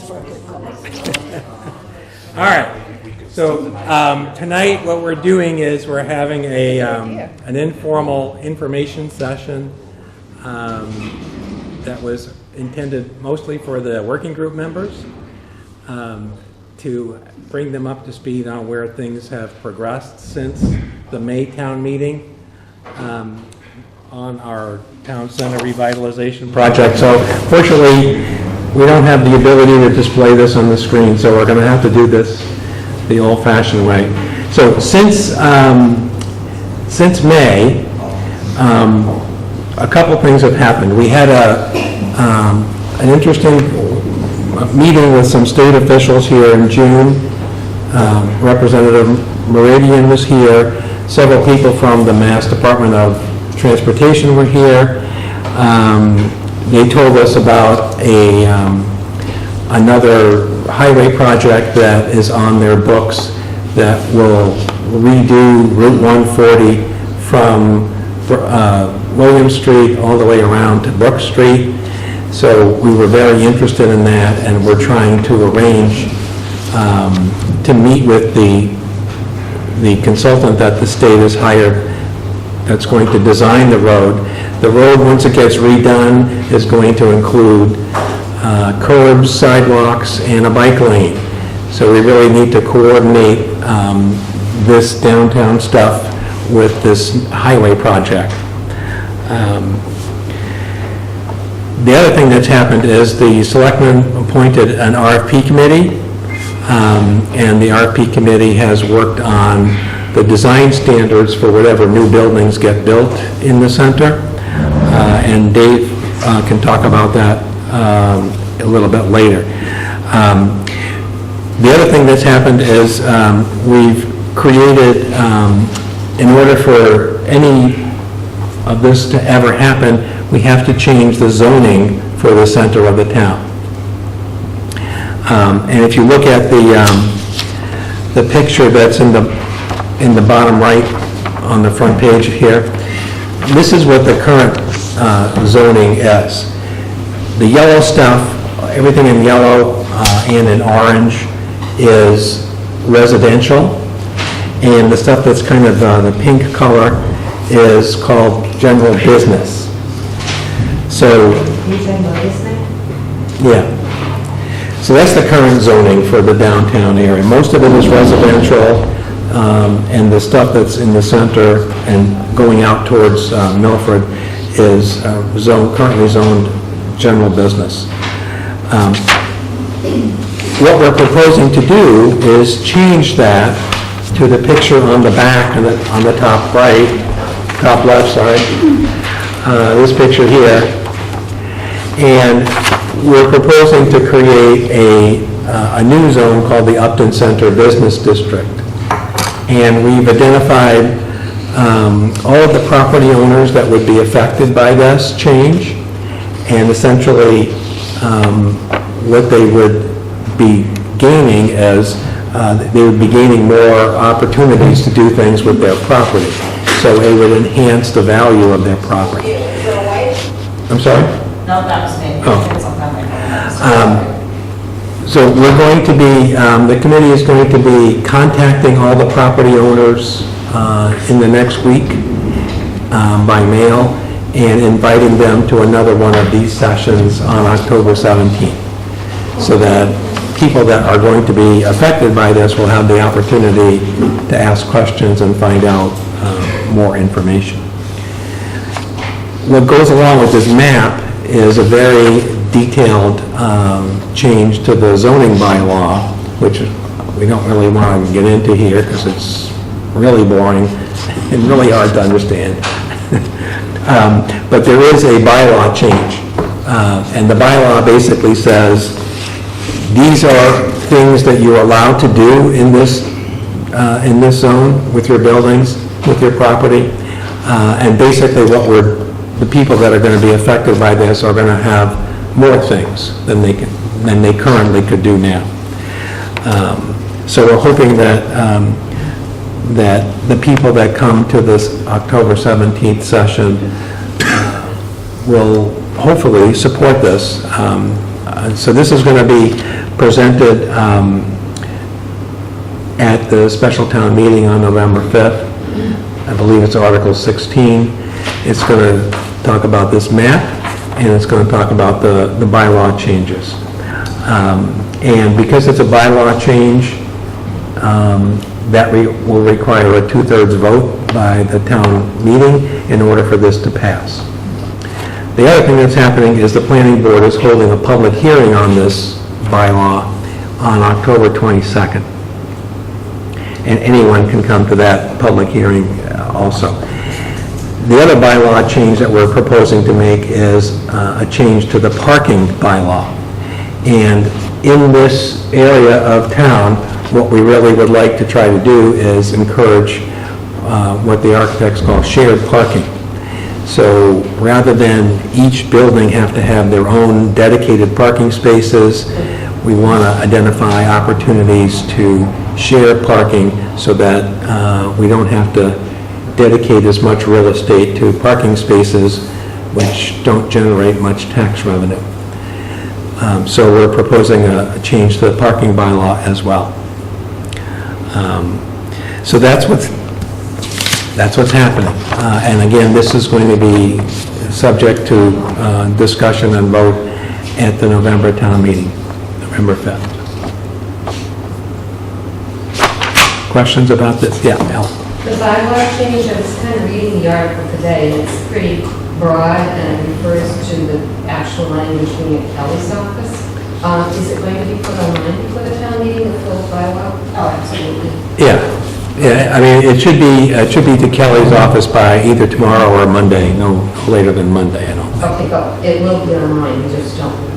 for a good cause. All right. So tonight what we're doing is we're having an informal information session that was intended mostly for the working group members to bring them up to speed on where things have progressed since the May town meeting on our town center revitalization project. So fortunately, we don't have the ability to display this on the screen, so we're going to have to do this the old-fashioned way. So since May, a couple things have happened. We had an interesting meeting with some state officials here in June. Representative Meridian was here. Several people from the Mass Department of Transportation were here. They told us about another highway project that is on their books that will redo Route 140 from William Street all the way around to Brook Street. So we were very interested in that, and we're trying to arrange to meet with the consultant that the state has hired that's going to design the road. The road, once it gets redone, is going to include curbs, sidewalks, and a bike lane. So we really need to coordinate this downtown stuff with this highway project. The other thing that's happened is the selectmen appointed an RFP committee, and the RFP committee has worked on the design standards for whatever new buildings get built in the center, and Dave can talk about that a little bit later. The other thing that's happened is we've created, in order for any of this to ever happen, we have to change the zoning for the center of the town. And if you look at the picture that's in the bottom right on the front page here, this is what the current zoning is. The yellow stuff, everything in yellow and in orange is residential, and the stuff that's kind of the pink color is called general business. So, You said basement? yeah. So that's the current zoning for the downtown area. Most of it is residential, and the stuff that's in the center and going out towards Milford is currently zoned general business. What we're proposing to do is change that to the picture on the back and on the top right, top left, sorry, this picture here. And we're proposing to create a new zone called the Upton Center Business District. And we've identified all of the property owners that would be affected by this change, and essentially what they would be gaining is they would be gaining more opportunities to do things with their property. So it would enhance the value of their property. I'm sorry? No, that was me. Oh. So we're going to be, the committee is going to be contacting all the property owners in the next week by mail and inviting them to another one of these sessions on October 17th, so that people that are going to be affected by this will have the opportunity to ask questions and find out more information. What goes along with this map is a very detailed change to the zoning bylaw, which we don't really want to get into here because it's really boring and really hard to understand. But there is a bylaw change, and the bylaw basically says these are things that you're allowed to do in this zone with your buildings, with your property, and basically the people that are going to be affected by this are going to have more things than they currently could do now. So we're hoping that the people that come to this October 17th session will hopefully support this. So this is going to be presented at the special town meeting on November 5th. I believe it's Article 16. It's going to talk about this map, and it's going to talk about the bylaw changes. And because it's a bylaw change, that will require a 2/3 vote by the town meeting in order for this to pass. The other thing that's happening is the planning board is holding a public hearing on this bylaw on October 22nd. And anyone can come to that public hearing also. The other bylaw change that we're proposing to make is a change to the parking bylaw. And in this area of town, what we really would like to try to do is encourage what the architects call shared parking. So rather than each building have to have their own dedicated parking spaces, we want to identify opportunities to share parking so that we don't have to dedicate as much real estate to parking spaces which don't generate much tax revenue. So we're proposing a change to the parking bylaw as well. So that's what's happening. And again, this is going to be subject to discussion and vote at the November town meeting, November 5th. Questions about this? Yeah, Al. The bylaw change, I was kind of reading the article today, and it's pretty broad and refers to the actual language being at Kelly's office. Is it going to be put online before the town meeting, the full bylaw? Oh, absolutely. Yeah, I mean, it should be to Kelly's office by either tomorrow or Monday, no later than Monday, I don't think. Okay, go. It will be online, you just don't.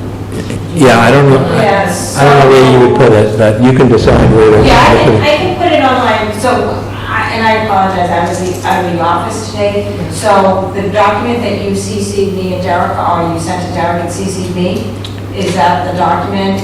Yeah, I don't know, Yes. I don't know where you would put it, but you can decide where to. Yeah, I can put it online, so, and I apologize, I was out of the office today, so the document that you CC'd me and Derek, or you sent to Derek and CC'd me, is that the document,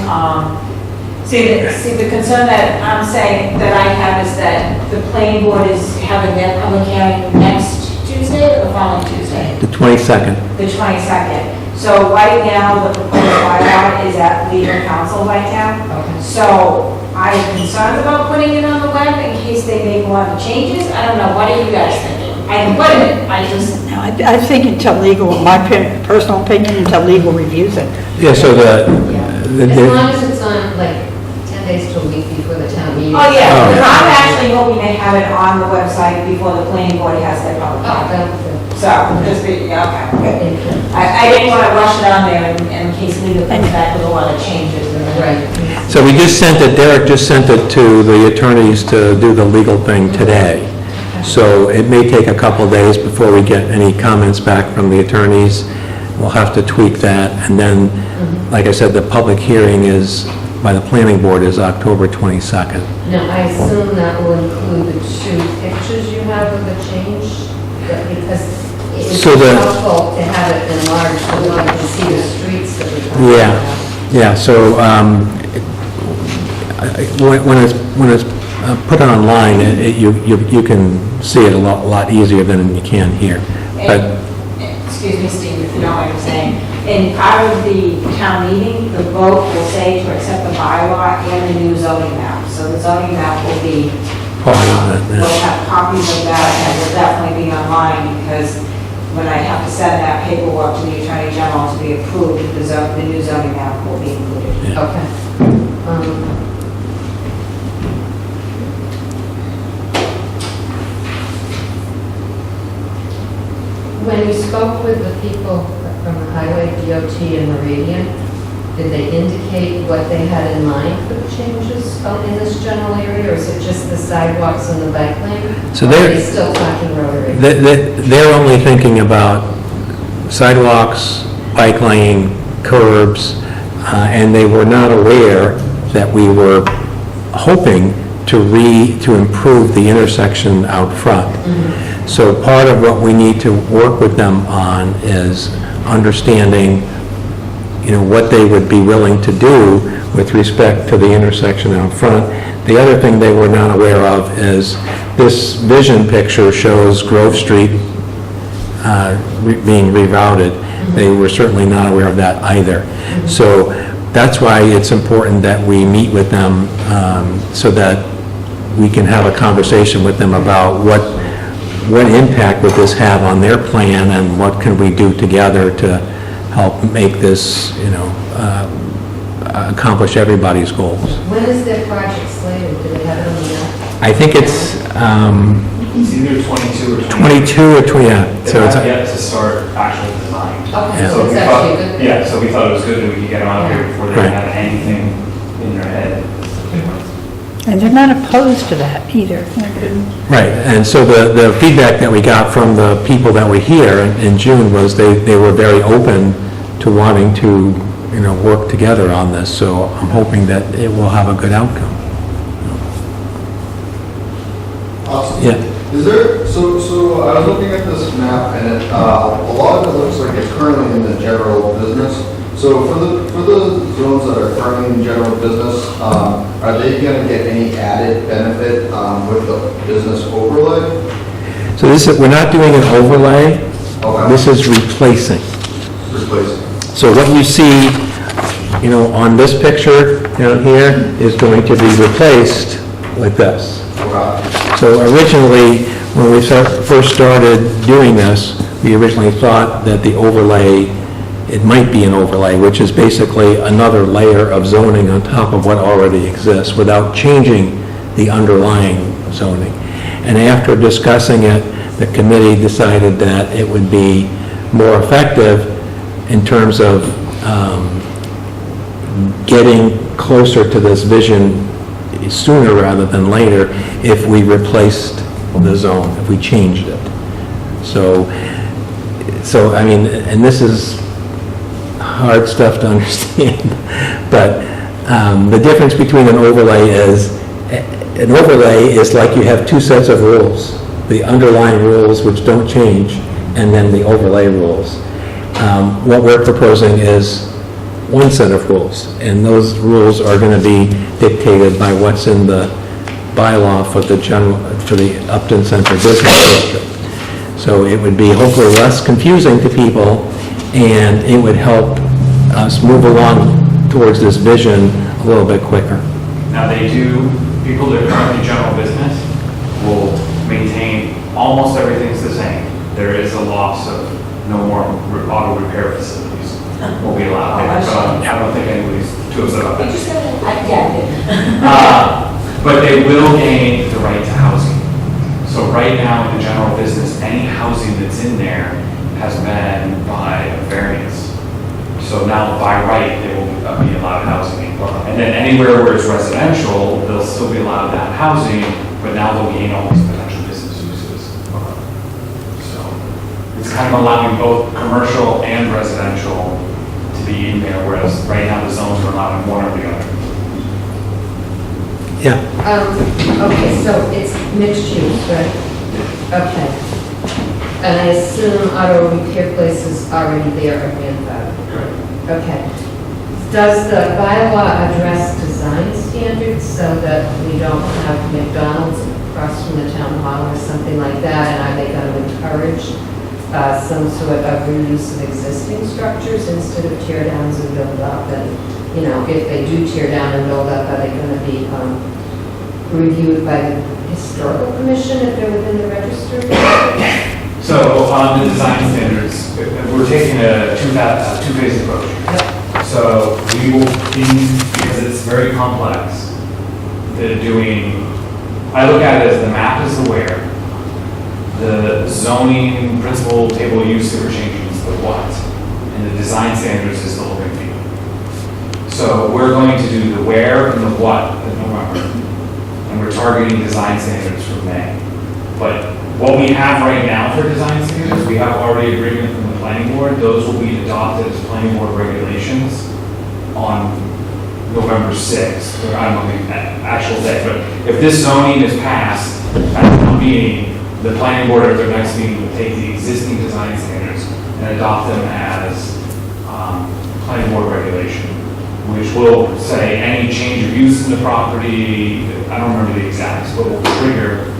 see, the concern that I'm saying, that I have is that the planning board is having their public hearing next Tuesday or the following Tuesday? The 22nd. The 22nd. So right now, the proposed bylaw is at legal counsel right now. Okay. So I'm concerned about putting it on the web in case they make a lot of changes. I don't know, what are you guys thinking? I can put it, I just, No, I think until legal, in my personal opinion, until legal reviews it. Yeah, so As long as it's on, like, 10 days to a week before the town meeting. oh yeah, Oh. because I'm actually hoping to have it on the website before the planning board has their public Oh, hearing. that'll be good. So, just be, yeah, okay, good. Thank you. I didn't want to rush it on there in case legal comes back with a lot of changes. Right. So we just sent it, Derek just sent it to the attorneys to do the legal thing today. So it may take a couple days before we get any comments back from the attorneys. We'll have to tweak that. And then, like I said, the public hearing is, by the planning board, is October 22nd. Now, I assume that will include the 2 pictures you have of the change, because it's So the- helpful to have it enlarged so that you can see the streets that we're talking Yeah. about. Yeah, so when it's put online, you can see it a lot easier than you can here. But Excuse me, Steve, if you know what I'm saying. In part of the town meeting, the vote will say to accept the bylaw and the new zoning map. So the zoning map will be, part of it, we'll yeah. have copies of that and will definitely be online because when I have to send that paperwork to the Attorney General to be approved, the new zoning map will be included. Yeah. Okay. When you spoke with the people from the Highway DOT and Meridian, did they indicate what they had in mind for the changes in this general area, or is it just the sidewalks and the bike lane? So Or they're- are they still talking rotary? They're only thinking about sidewalks, bike lane, curbs, and they were not aware that we were hoping to improve the intersection out front. So part of what we need to work with them on is understanding, what they would be willing to do with respect to the intersection out front. The other thing they were not aware of is this vision picture shows Grove Street being rerouted. They were certainly not aware of that either. So that's why it's important that we meet with them, so that we can have a conversation with them about what impact would this have on their plan, and what can we do together to help make this, accomplish everybody's goals. When is their project slated? Do they have it on the map? I think it's It's either 22 or 22 or 20, yeah. They So it's, have yet to start actual design. Okay, Yeah. so it's we actually thought- a good. Yeah, so we thought it was good that we could get them out here before they Right. had anything in their head. And they're not opposed to that either. right, and so the feedback that we got from the people that were here in June was they were very open to wanting to, work together on this, so I'm hoping that it will have a good outcome. Awesome. Yeah. Is there, so I was looking at this map, and a lot of it looks like it's currently in the general business. So for the zones that are currently in general business, are they gonna get any added benefit with the business overlay? So we're not doing an overlay, Okay. this is replacing. Replacing. So what you see, on this picture down here is going to be replaced with this. Okay. So originally, when we first started doing this, we originally thought that the overlay, it might be an overlay, which is basically another layer of zoning on top of what already exists without changing the underlying zoning. And after discussing it, the committee decided that it would be more effective in terms of getting closer to this vision sooner rather than later if we replaced the zone, if we changed it. So I mean, and this is hard stuff to understand, but the difference between an overlay is like you have two sets of rules, the underlying rules which don't change, and then the overlay rules. What we're proposing is one set of rules, and those rules are going to be dictated by what's in the bylaw for the Upton Center Business District. So it would be hopefully less confusing to people, and it would help us move along towards this vision a little bit quicker. Now people that are currently general business will maintain almost everything's the same. There is a loss of no more auto repair facilities will be allowed. Oh, I see. I don't think anybody's too upset about Did that. you say that? Yeah, I did. But they will gain the right to housing. So right now in the general business, any housing that's in there has been by variance. So now by right, they will be allowed housing. And then anywhere where it's residential, they'll still be allowed that housing, but now they'll gain all these potential business uses. So it's kind of allowing both commercial and residential to be in there, whereas right now the zones are allowing one or the other. Yeah. Okay, so it's mixed use, right? Okay. And I assume auto repair places already there are grandfathered. Okay. Does the bylaw address design standards so that we don't have McDonald's across from the town hall or something like that? And are they going to encourage some sort of reuse of existing structures instead of tear downs and build up? And, if they do tear down and build up, are they going to be reviewed by the historical commission if they're within the register? So on the design standards, we're taking a two-phase approach. So we will be, because it's very complex, I look at it as the map is the where, the zoning principal table of use that we're changing is the what, and the design standards is the look and feel. So we're going to do the where and the what in November, and we're targeting design standards for May. But what we have right now for design standards, we have already agreement from the planning board. Those will be adopted as planning board regulations on November 6th, or I don't know the actual day. But if this zoning is passed at the meeting, the planning board at their next meeting will take the existing design standards and adopt them as planning board regulation, which will say any change of use in the property, I don't remember the exacts, but will trigger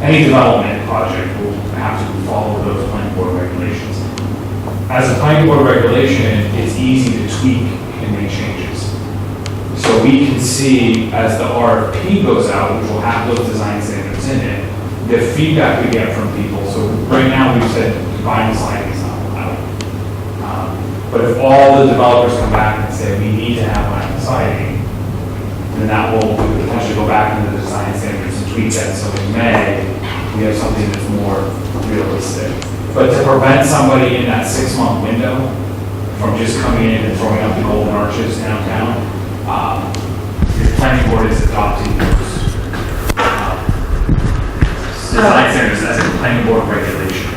any development project will have to follow those planning board regulations. As a planning board regulation, it's easy to tweak and make changes. So we can see as the RFP goes out, which will have those design standards in it, the feedback we get from people. So right now, we've said vinyl siding is not allowed. But if all the developers come back and say, we need to have vinyl siding, then that will potentially go back into the design standards and tweak that. So in May, we have something that's more realistic. But to prevent somebody in that 6-month window from just coming in and throwing up the golden arches downtown, the planning board is adopting those design standards as a planning board regulation.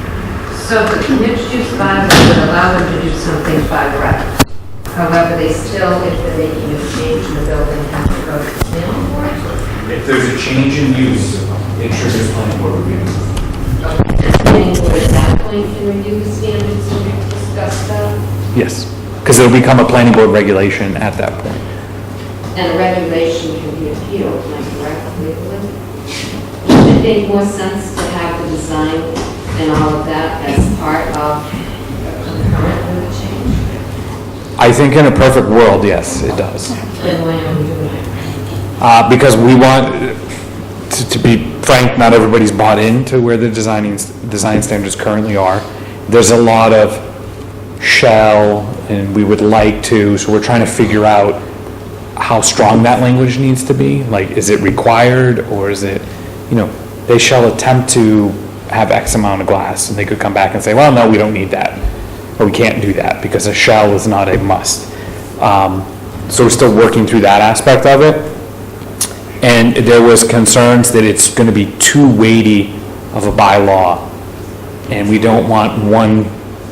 So the mixed-use bylaw would allow them to do something by right. However, they still, if they're making a change in the building, have to go to the planning board. If there's a change in use, it triggers planning board review. Okay. The planning board at that point can review the standards and discuss them. Yes, because it'll become a planning board regulation at that point. And a regulation can be appealed, am I correct, legally? Would it make more sense to have the design and all of that as part of concurrent with the change? I think in a perfect world, yes, it does. Then why are we doing it? Because we want, to be frank, not everybody's bought into where the design standards currently are. There's a lot of shall, and we would like to, so we're trying to figure out how strong that language needs to be. Like, is it required, or is it, they shall attempt to have X amount of glass, and they could come back and say, well, no, we don't need that, or we can't do that, because a shall is not a must. So we're still working through that aspect of it. And there was concerns that it's going to be too weighty of a bylaw, and we don't want one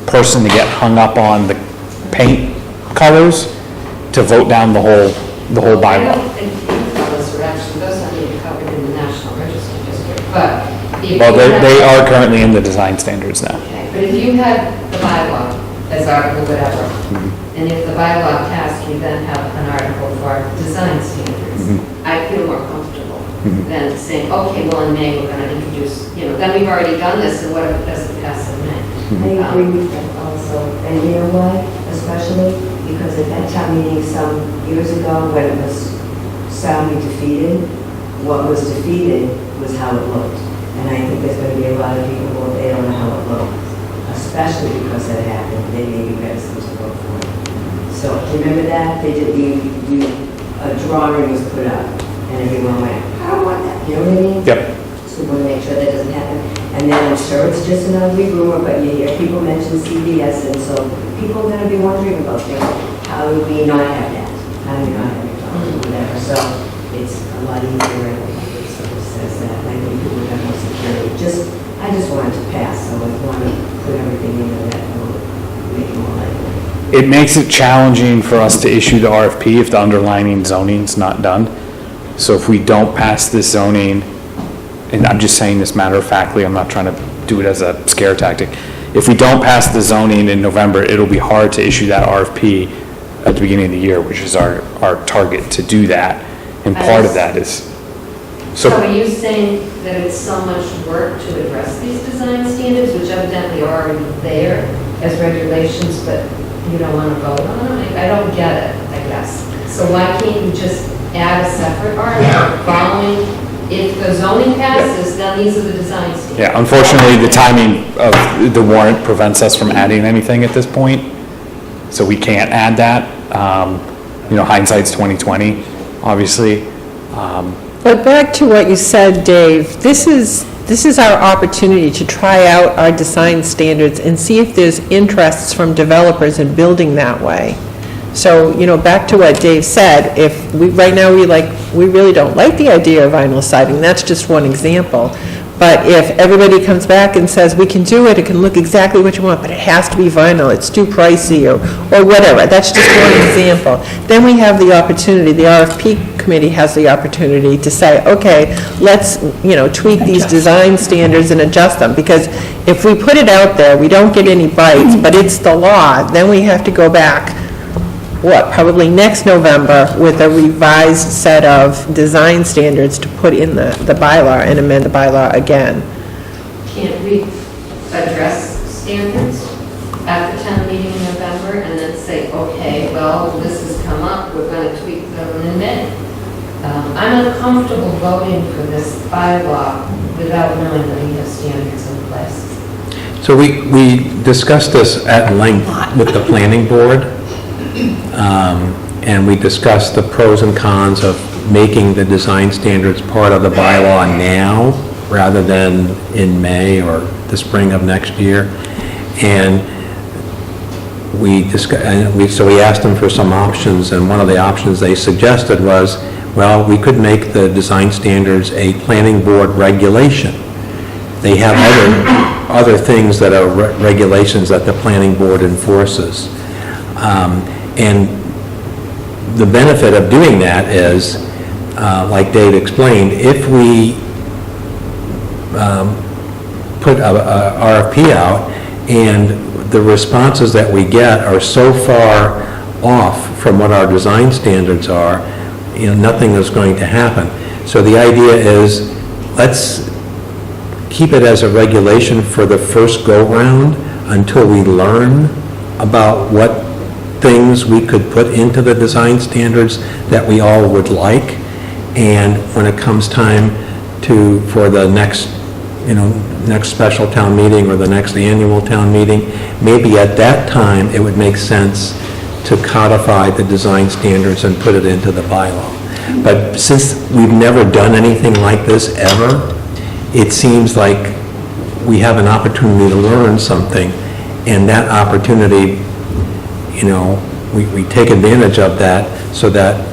person to get hung up on the paint colors to vote down the whole I bylaw. don't think those are actually, those aren't even covered in the National Register District, but if Well, you they had- are currently in the design standards now. Okay, but if you had the bylaw as article whatever, and if the bylaw passed, you then have an article for design standards, I feel more comfortable than saying, okay, well, in May, we're gonna introduce, then we've already done this, and what if it doesn't pass in May? I agree with that also, and you know why, especially because at that town meeting some years ago, when it was soundly defeated, what was defeated was how it looked. And I think there's going to be a lot of people who, they don't know how it looked, especially because that happened, they may be reticent to vote for it. So remember that, they did, a drawing was put up, and everyone went, I don't want that, you know what I mean? Yep. So we want to make sure that doesn't happen. And then I'm sure it's just an ugly rumor, but you hear people mention CVS, and so people are going to be wondering about things. How do we not have that? How do we not have it, or whatever? So it's a lot easier, I think, if it sort of says that. I think people would have more security. I just wanted to pass, so I want to put everything into that, make it more likely. It makes it challenging for us to issue the RFP if the underlining zoning's not done. So if we don't pass this zoning, and I'm just saying this matter of factly, I'm not trying to do it as a scare tactic. If we don't pass the zoning in November, it'll be hard to issue that RFP at the beginning of the year, which is our target to do that. And part of that is, So are you saying that it's so much work to address these design standards, which evidently are already there as regulations, but you don't want to vote on them? I don't get it, I guess. So why can't you just add a separate article following, if the zoning passes, then these are the design standards? yeah, unfortunately, the timing of the warrant prevents us from adding anything at this point. So we can't add that. Hindsight's 20/20, obviously. But back to what you said, Dave, this is our opportunity to try out our design standards and see if there's interests from developers in building that way. So, back to what Dave said, if right now we really don't like the idea of vinyl siding, that's just one example. But if everybody comes back and says, we can do it, it can look exactly what you want, but it has to be vinyl, it's too pricey, or whatever, that's just one example. Then we have the opportunity, the RFP committee has the opportunity to say, okay, let's, tweak these design standards and adjust them. Because if we put it out there, we don't get any bites, but it's the law, then we have to go back, probably next November with a revised set of design standards to put in the bylaw and amend the bylaw again. Can't we address standards at the town meeting in November and then say, okay, well, this has come up, we're going to tweak them in May. I'm uncomfortable voting for this bylaw without knowing that we have standards in place. So we discussed this at length with the planning board, and we discussed the pros and cons of making the design standards part of the bylaw now, rather than in May or the spring of next year. And so we asked them for some options, and one of the options they suggested was, well, we could make the design standards a planning board regulation. They have other things that are regulations that the planning board enforces. And the benefit of doing that is, like Dave explained, if we put a RFP out and the responses that we get are so far off from what our design standards are, nothing is going to happen. So the idea is, let's keep it as a regulation for the first go-round until we learn about what things we could put into the design standards that we all would like. And when it comes time for the next special town meeting or the next annual town meeting, maybe at that time it would make sense to codify the design standards and put it into the bylaw. But since we've never done anything like this ever, it seems like we have an opportunity to learn something, and that opportunity, we take advantage of that so that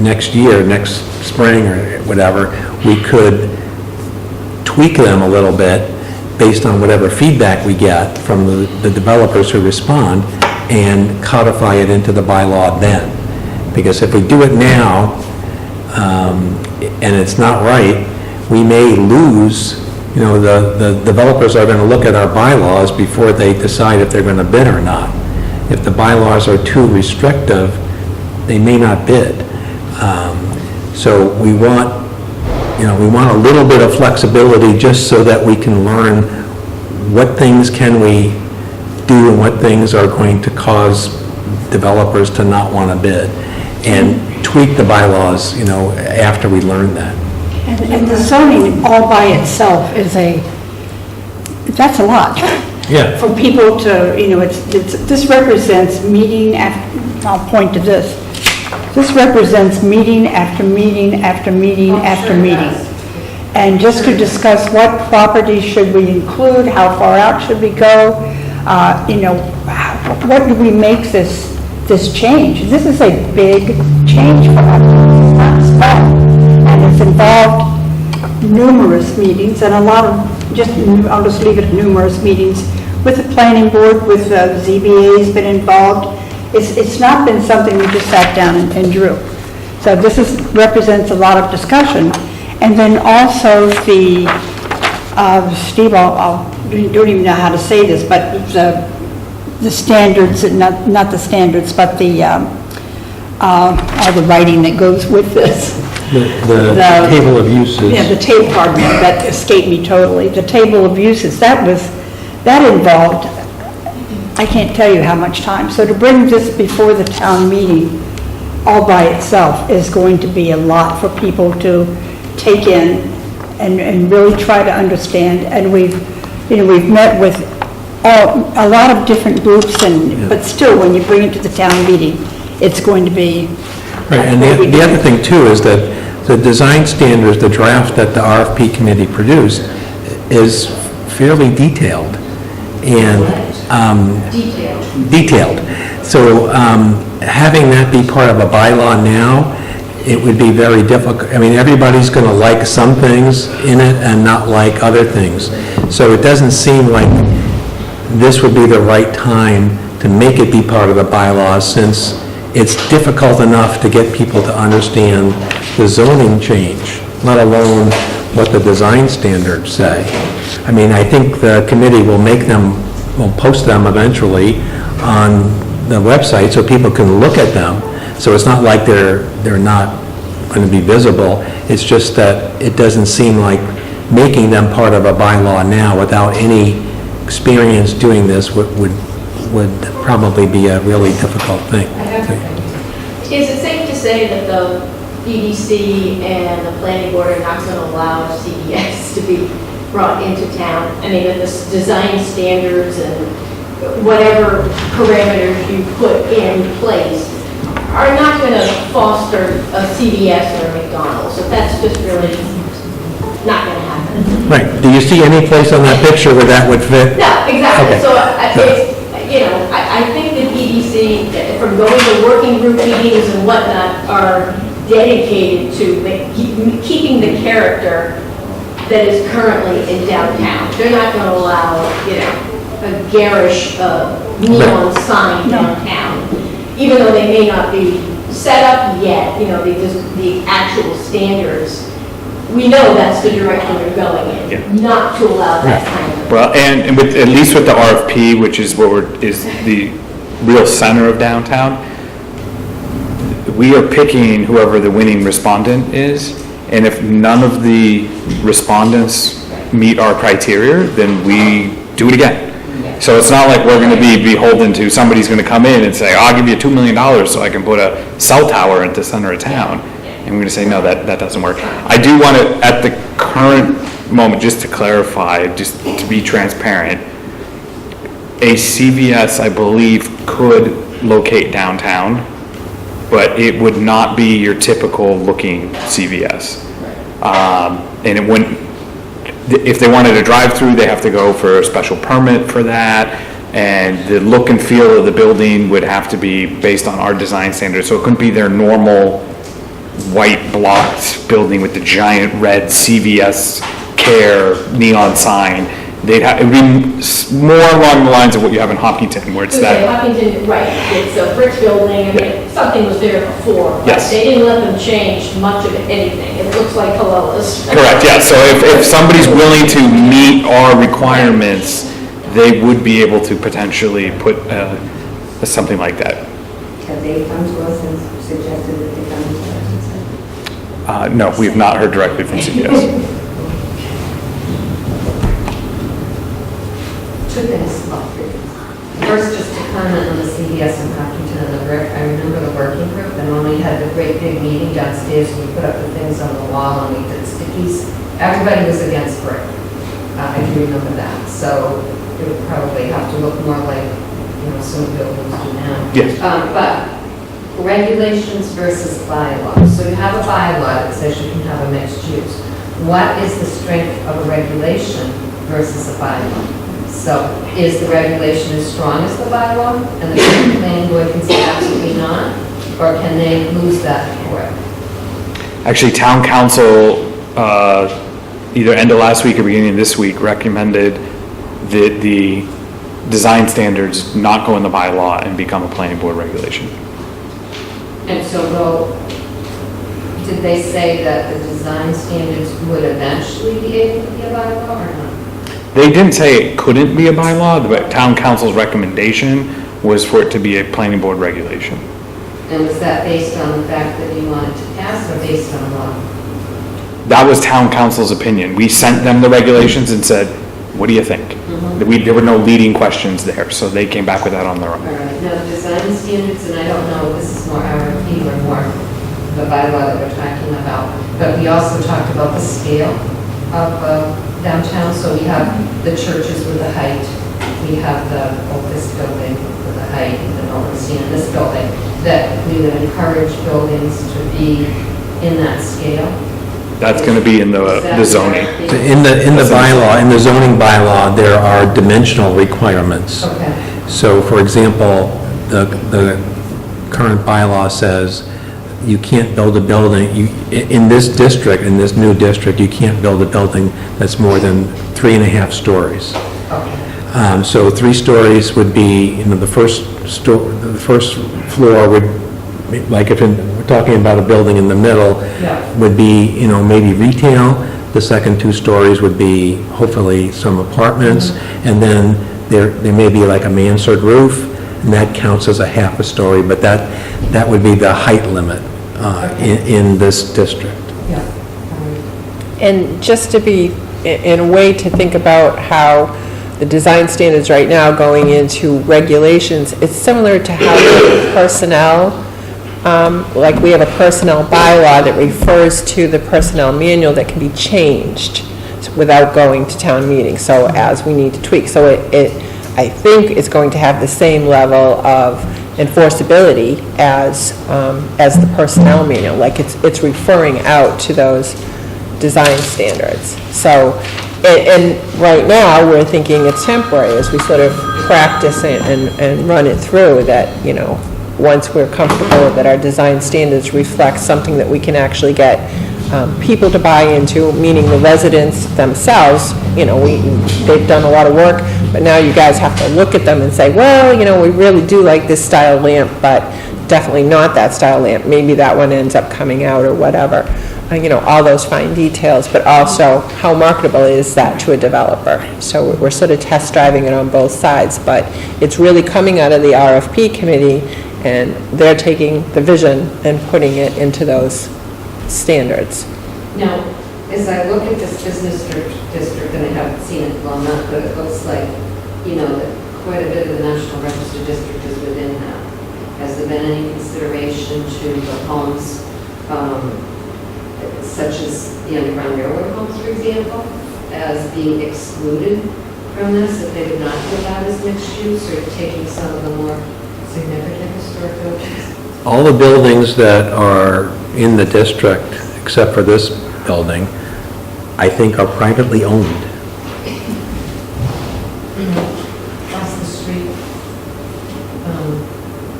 next year, next spring or whatever, we could tweak them a little bit based on whatever feedback we get from the developers who respond, and codify it into the bylaw then. Because if we do it now, and it's not right, we may lose, the developers are going to look at our bylaws before they decide if they're going to bid or not. If the bylaws are too restrictive, they may not bid. So we want a little bit of flexibility just so that we can learn what things can we do and what things are going to cause developers to not want to bid, and tweak the bylaws, after we learn that. And the zoning all by itself that's a lot. Yeah. For people to, this represents meeting after, I'll point to this. This represents meeting after meeting after meeting after meeting. And just to discuss what properties should we include, how far out should we go, what do we make this change? This is a big change for us. It's not small. And it's involved numerous meetings and a lot of, I'll just leave it at numerous meetings with the planning board, with the ZBA's been involved. It's not been something we just sat down and drew. So this represents a lot of discussion. And then also the, Steve, I don't even know how to say this, but the standards, not the standards, but all the writing that goes with this. The table of uses. Yeah, the table, pardon me, that escaped me totally. The table of uses, that involved, I can't tell you how much time. So to bring this before the town meeting all by itself is going to be a lot for people to take in and really try to understand. And we've met with a lot of different groups, but still, when you bring it to the town meeting, it's going to be... Right, and the other thing too is that the design standards, the draft that the RFP committee produced, is fairly detailed. And detailed. So having that be part of a bylaw now, it would be very difficult. I mean, everybody's going to like some things in it and not like other things. So it doesn't seem like this would be the right time to make it be part of the bylaws, since it's difficult enough to get people to understand the zoning change, let alone what the design standards say. I mean, I think the committee will post them eventually on the website so people can look at them. So it's not like they're not going to be visible. It's just that it doesn't seem like making them part of a bylaw now without any experience doing this would probably be a really difficult thing. Is it safe to say that the EDC and the planning board are not going to allow CVS to be brought into town? I mean, that the design standards and whatever parameters you put in place are not going to foster a CVS or a McDonald's, so that's just really not going to happen. Right. Do you see any place on that picture where that would fit? No, exactly. Okay. So, I think that EDC, from going to working group meetings and whatnot, are dedicated to keeping the character that is currently in downtown. They're not going to allow, a garish neon sign downtown, even though they may not be set up yet, the actual standards. We know that's the direction they're going in, not to allow that kind of. Well, and with, at least with the RFP, which is is the real center of downtown, we are picking whoever the winning respondent is, and if none of the respondents meet our criteria, then we do it again. So it's not like we're going to be beholden to somebody's going to come in and say, I'll give you $2 million so I can put a cell tower at the center of town. And we're going to say, no, that doesn't work. I do want to, at the current moment, just to clarify, just to be transparent, a CVS, I believe, could locate downtown, but it would not be your typical looking CVS. And it wouldn't, if they wanted to drive through, they have to go for a special permit for that. And the look and feel of the building would have to be based on our design standards. So it couldn't be their normal white blocked building with the giant red CVS Care neon sign. It would be more along the lines of what you have in Hopkinton, where it's Okay, that. Hopkinton, right, it's a brick building, I mean, something was there before. But Yes. they didn't let them change much of anything, it looks like Colora's. Correct, yeah, so if somebody's willing to meet our requirements, they would be able to potentially put something like that. Have they come to us and suggested that they come to us? No, we have not heard directly from CVS. Two things. First, just to comment on the CVS in Hopkinton and the brick, I remember the working group, and when we had the great big meeting downstairs, we put up the things on the wall and we did stickies. Everybody was against brick. I do remember that. So it would probably have to look more like, some buildings do now. Yes. But regulations versus bylaws. So you have a bylaw that says you can have a mixed use. What is the strength of a regulation versus a bylaw? So is the regulation as strong as the bylaw, and the planning board can say absolutely not, or can they lose that court? Actually, town council, either end of last week or beginning of this week, recommended that the design standards not go in the bylaw and become a planning board regulation. And so did they say that the design standards would eventually be able to be a bylaw or not? They didn't say it couldn't be a bylaw, but town council's recommendation was for it to be a planning board regulation. And was that based on the fact that you wanted to pass or based on law? That was town council's opinion. We sent them the regulations and said, what do you think? There were no leading questions there, so they came back with that on their own. All right, now design standards, and I don't know if this is more RFP or more the bylaw that we're talking about, but we also talked about the scale of downtown. So we have the churches with the height, we have this building with the height, and what we're seeing in this building, that we would encourage buildings to be in that scale. That's going to be in the zoning. In the bylaw, in the zoning bylaw, there are dimensional requirements. Okay. So, for example, the current bylaw says you can't build a building, in this district, in this new district, you can't build a building that's more than 3.5 stories. Okay. So 3 stories would be, the first floor would, like if we're talking about a building in the middle, would be, maybe retail. The second 2 stories would be hopefully some apartments, and then there may be like a mansard roof, and that counts as a half a story, but that would be the height limit in this district. And just to be, in a way to think about how the design standards right now going into regulations, it's similar to how the personnel, like we have a personnel bylaw that refers to the personnel manual that can be changed without going to town meeting, so as we need to tweak. So it I think it's going to have the same level of enforceability as the personnel manual, like it's referring out to those design standards. So, and right now, we're thinking it's temporary as we sort of practice it and run it through, that, you know, once we're comfortable that our design standards reflect something that we can actually get people to buy into, meaning the residents themselves. You know, they've done a lot of work, but now you guys have to look at them and say, well, you know, we really do like this style lamp, but definitely not that style lamp. Maybe that one ends up coming out or whatever. You know, all those fine details, but also how marketable is that to a developer. So we're sort of test driving it on both sides, but it's really coming out of the RFP committee, and they're taking the vision and putting it into those standards. Now, as I look at this business district, and I haven't seen it long enough, but it looks like, you know, that quite a bit of the National Register district is within that. Has there been any consideration to the homes, such as the Underground Railroad homes, for example, as being excluded from this, if they did not go out as mixed use, or taking some of the more significant historic buildings? All the buildings that are in the district, except for this building, I think are privately owned. Across the street,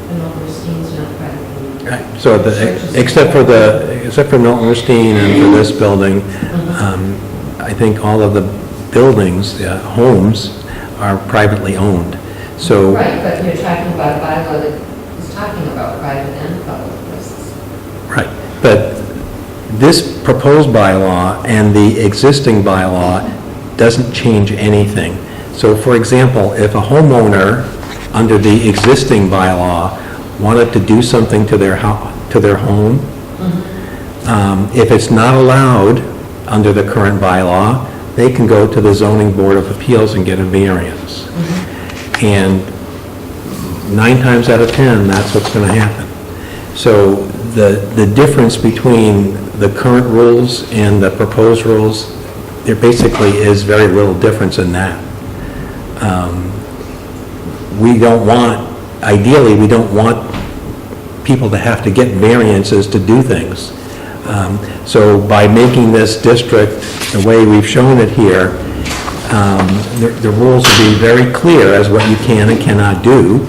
the Miltonstein's not privately owned. Right. So except for Milton and for this building, I think all of the buildings, the homes, are privately owned. So Right, but you're talking about a bylaw that is talking about private and public places. right, but this proposed bylaw and the existing bylaw doesn't change anything. So for example, if a homeowner under the existing bylaw wanted to do something to their home, if it's not allowed under the current bylaw, they can go to the Zoning Board of Appeals and get a variance. And 9 times out of 10, that's what's going to happen. So the difference between the current rules and the proposed rules, there basically is very little difference in that. Ideally, we don't want people to have to get variances to do things. So by making this district the way we've shown it here, the rules will be very clear as what you can and cannot do,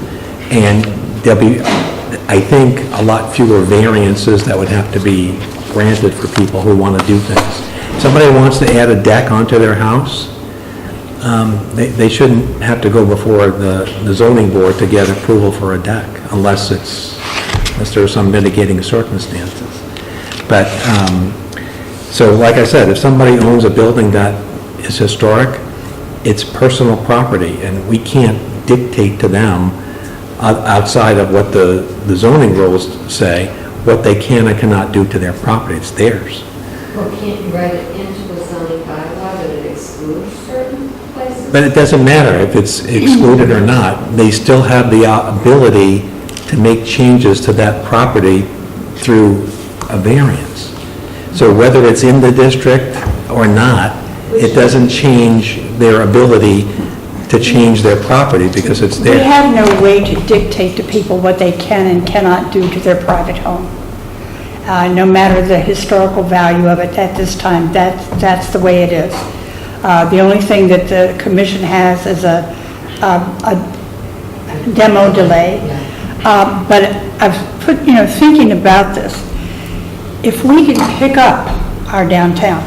and there'll be, I think, a lot fewer variances that would have to be granted for people who want to do things. Somebody wants to add a deck onto their house, they shouldn't have to go before the zoning board to get approval for a deck, unless there are some mitigating circumstances. But, so like I said, if somebody owns a building that is historic, it's personal property, and we can't dictate to them outside of what the zoning rules say, what they can and cannot do to their property. It's theirs. Well, can't you write it into the zoning bylaw that it excludes certain places? But it doesn't matter if it's excluded or not. They still have the ability to make changes to that property through a variance. So whether it's in the district or not, it doesn't change their ability to change their property because it's We there. have no way to dictate to people what they can and cannot do to their private home. No matter the historical value of it at this time, that's the way it is. The only thing that the commission has is a demo delay. But I've put, thinking about this, if we can pick up our downtown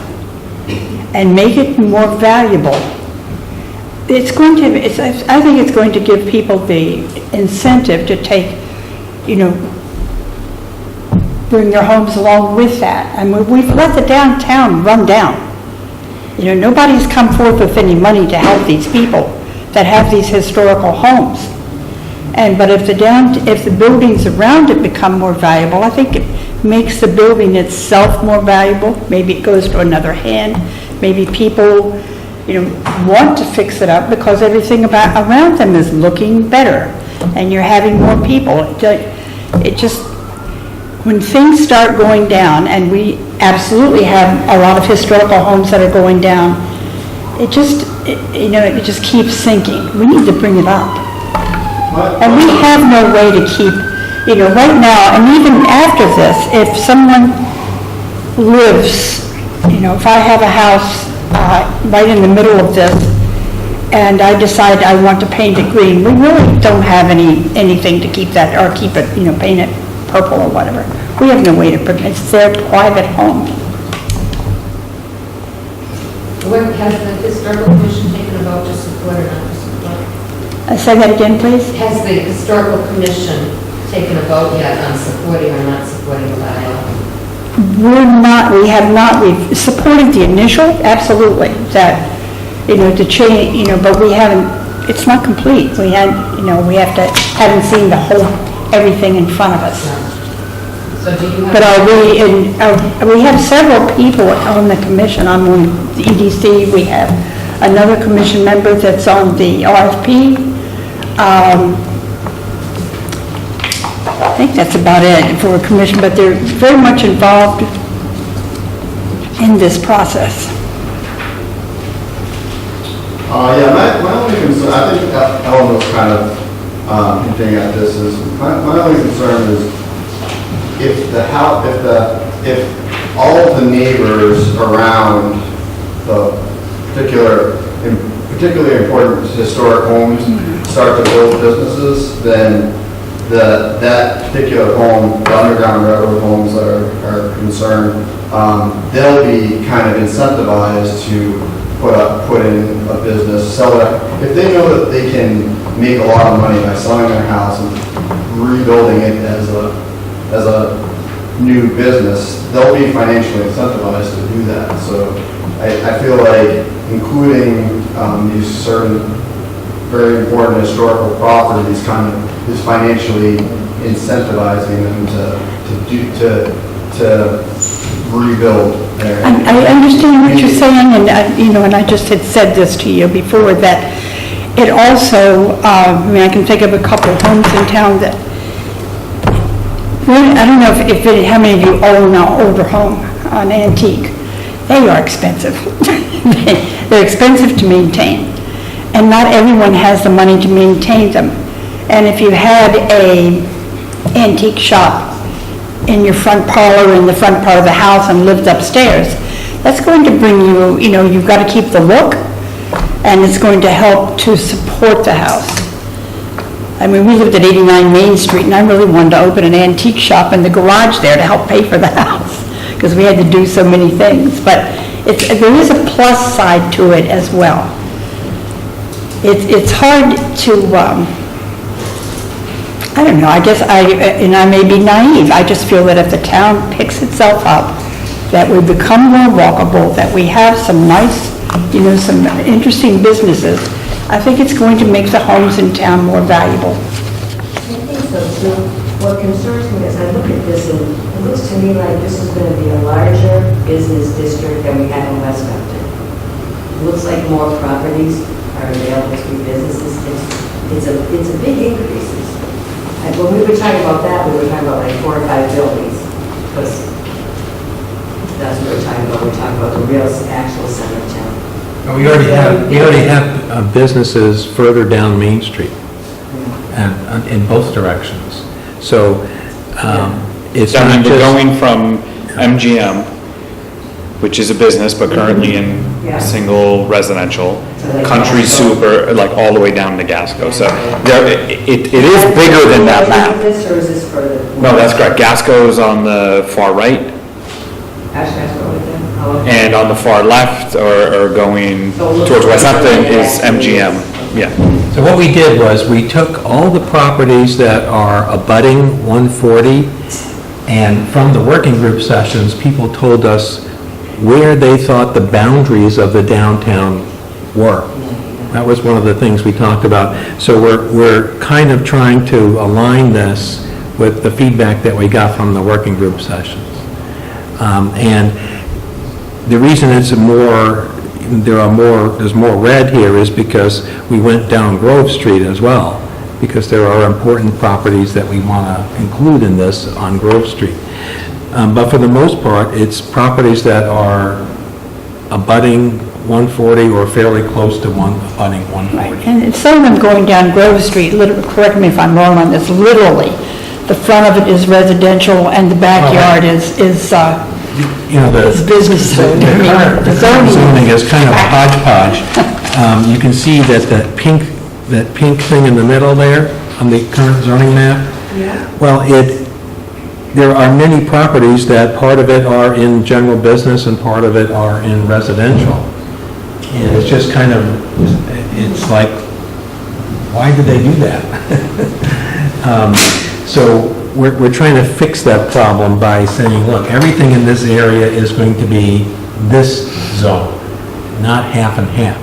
and make it more valuable, I think it's going to give people the incentive to take, bring their homes along with that. I mean, we've let the downtown run down. Nobody's come forth with any money to help these people that have these historical homes. But if the buildings around it become more valuable, I think it makes the building itself more valuable. Maybe it goes to another hand. Maybe people want to fix it up because everything around them is looking better, and you're having more people. It just, when things start going down, and we absolutely have a lot of historical homes that are going down, it just keeps sinking. We need to bring it up. And we have no way to keep, right now, and even after this, if someone lives, if I have a house right in the middle of this, and I decide I want to paint it green, we really don't have anything to keep that, or keep it, paint it purple or whatever. We have no way to, it's their private home. Has the Historical Commission taken a vote to support or not to support? Say that again, please? Has the Historical Commission taken a vote yet on supporting or not supporting the bylaw? We have not, we've supported the initial, absolutely, that, to change, but we haven't, it's not complete. We haven't seen the whole, everything in front of us. So do you have? But we have several people on the commission. I'm on the EDC, we have another commission member that's on the RFP. I think that's about it for a commission, but they're very much involved in this process. My only concern, I think Ellen was kind of hinting at this, is my only concern is if all of the neighbors around the particularly important historic homes start to build businesses, then that particular home, the Underground Railroad homes that are concerned, they'll be kind of incentivized to put in a business, sell it. If they know that they can make a lot of money by selling their house and rebuilding it as a new business, they'll be financially incentivized to do that. So I feel like including these certain very important historical properties is financially incentivizing them to rebuild their. I understand what you're saying, and and I just had said this to you before, that it also, I can think of a couple of homes in town that, I don't know how many of you own an older home, an antique. They are expensive. They're expensive to maintain, and not everyone has the money to maintain them. And if you had a antique shop in your front parlor, in the front part of the house, and lived upstairs, that's going to bring you, you've got to keep the look, and it's going to help to support the house. I mean, we lived at 89 Main Street, and I really wanted to open an antique shop in the garage there to help pay for the house, because we had to do so many things. But there is a plus side to it as well. It's hard to, I don't know, I guess and I may be naive, I just feel that if the town picks itself up, that we become more walkable, that we have some nice, some interesting businesses, I think it's going to make the homes in town more valuable. I think so too. What concerns me is I look at this and it looks to me like this is going to be a larger business district than we have in West Upton. It looks like more properties are available to be businesses. It's a big increase. And when we were talking about that, we were talking about like 4 or 5 buildings, because that's what we're talking about. We're talking about the real actual center of town. We already have businesses further down Main Street, and in both directions. So it's So I mean, not we're just, going from MGM, which is a business, but currently in Yeah. single residential, So like country Gasco. super, like all the way down to Gasco. So it is bigger than that map. Is this or is this further? No, that's correct. Gasco's on the far right, Actually, that's what we're doing. Oh, okay. and on the far left, or going towards West Hampton, is MGM. Yeah. so what we did was, we took all the properties that are abutting 140, and from the working group sessions, people told us where they thought the boundaries of the downtown were. That was one of the things we talked about. So we're kind of trying to align this with the feedback that we got from the working group sessions. And the reason it's more, there's more red here is because we went down Grove Street as well, because there are important properties that we want to include in this on Grove Street. But for the most part, it's properties that are abutting 140 or fairly close to abutting 140. And some of them going down Grove Street, correct me if I'm wrong on this, literally, the front of it is residential and the backyard is You know, the business. the current zoning is kind of a hodgepodge. You can see that that pink thing in the middle there on the current zoning map. Yeah. Well, there are many properties that part of it are in general business and part of it are in residential. And it's just kind of, it's like, why did they do that? So we're trying to fix that problem by saying, look, everything in this area is going to be this zone, not half and half.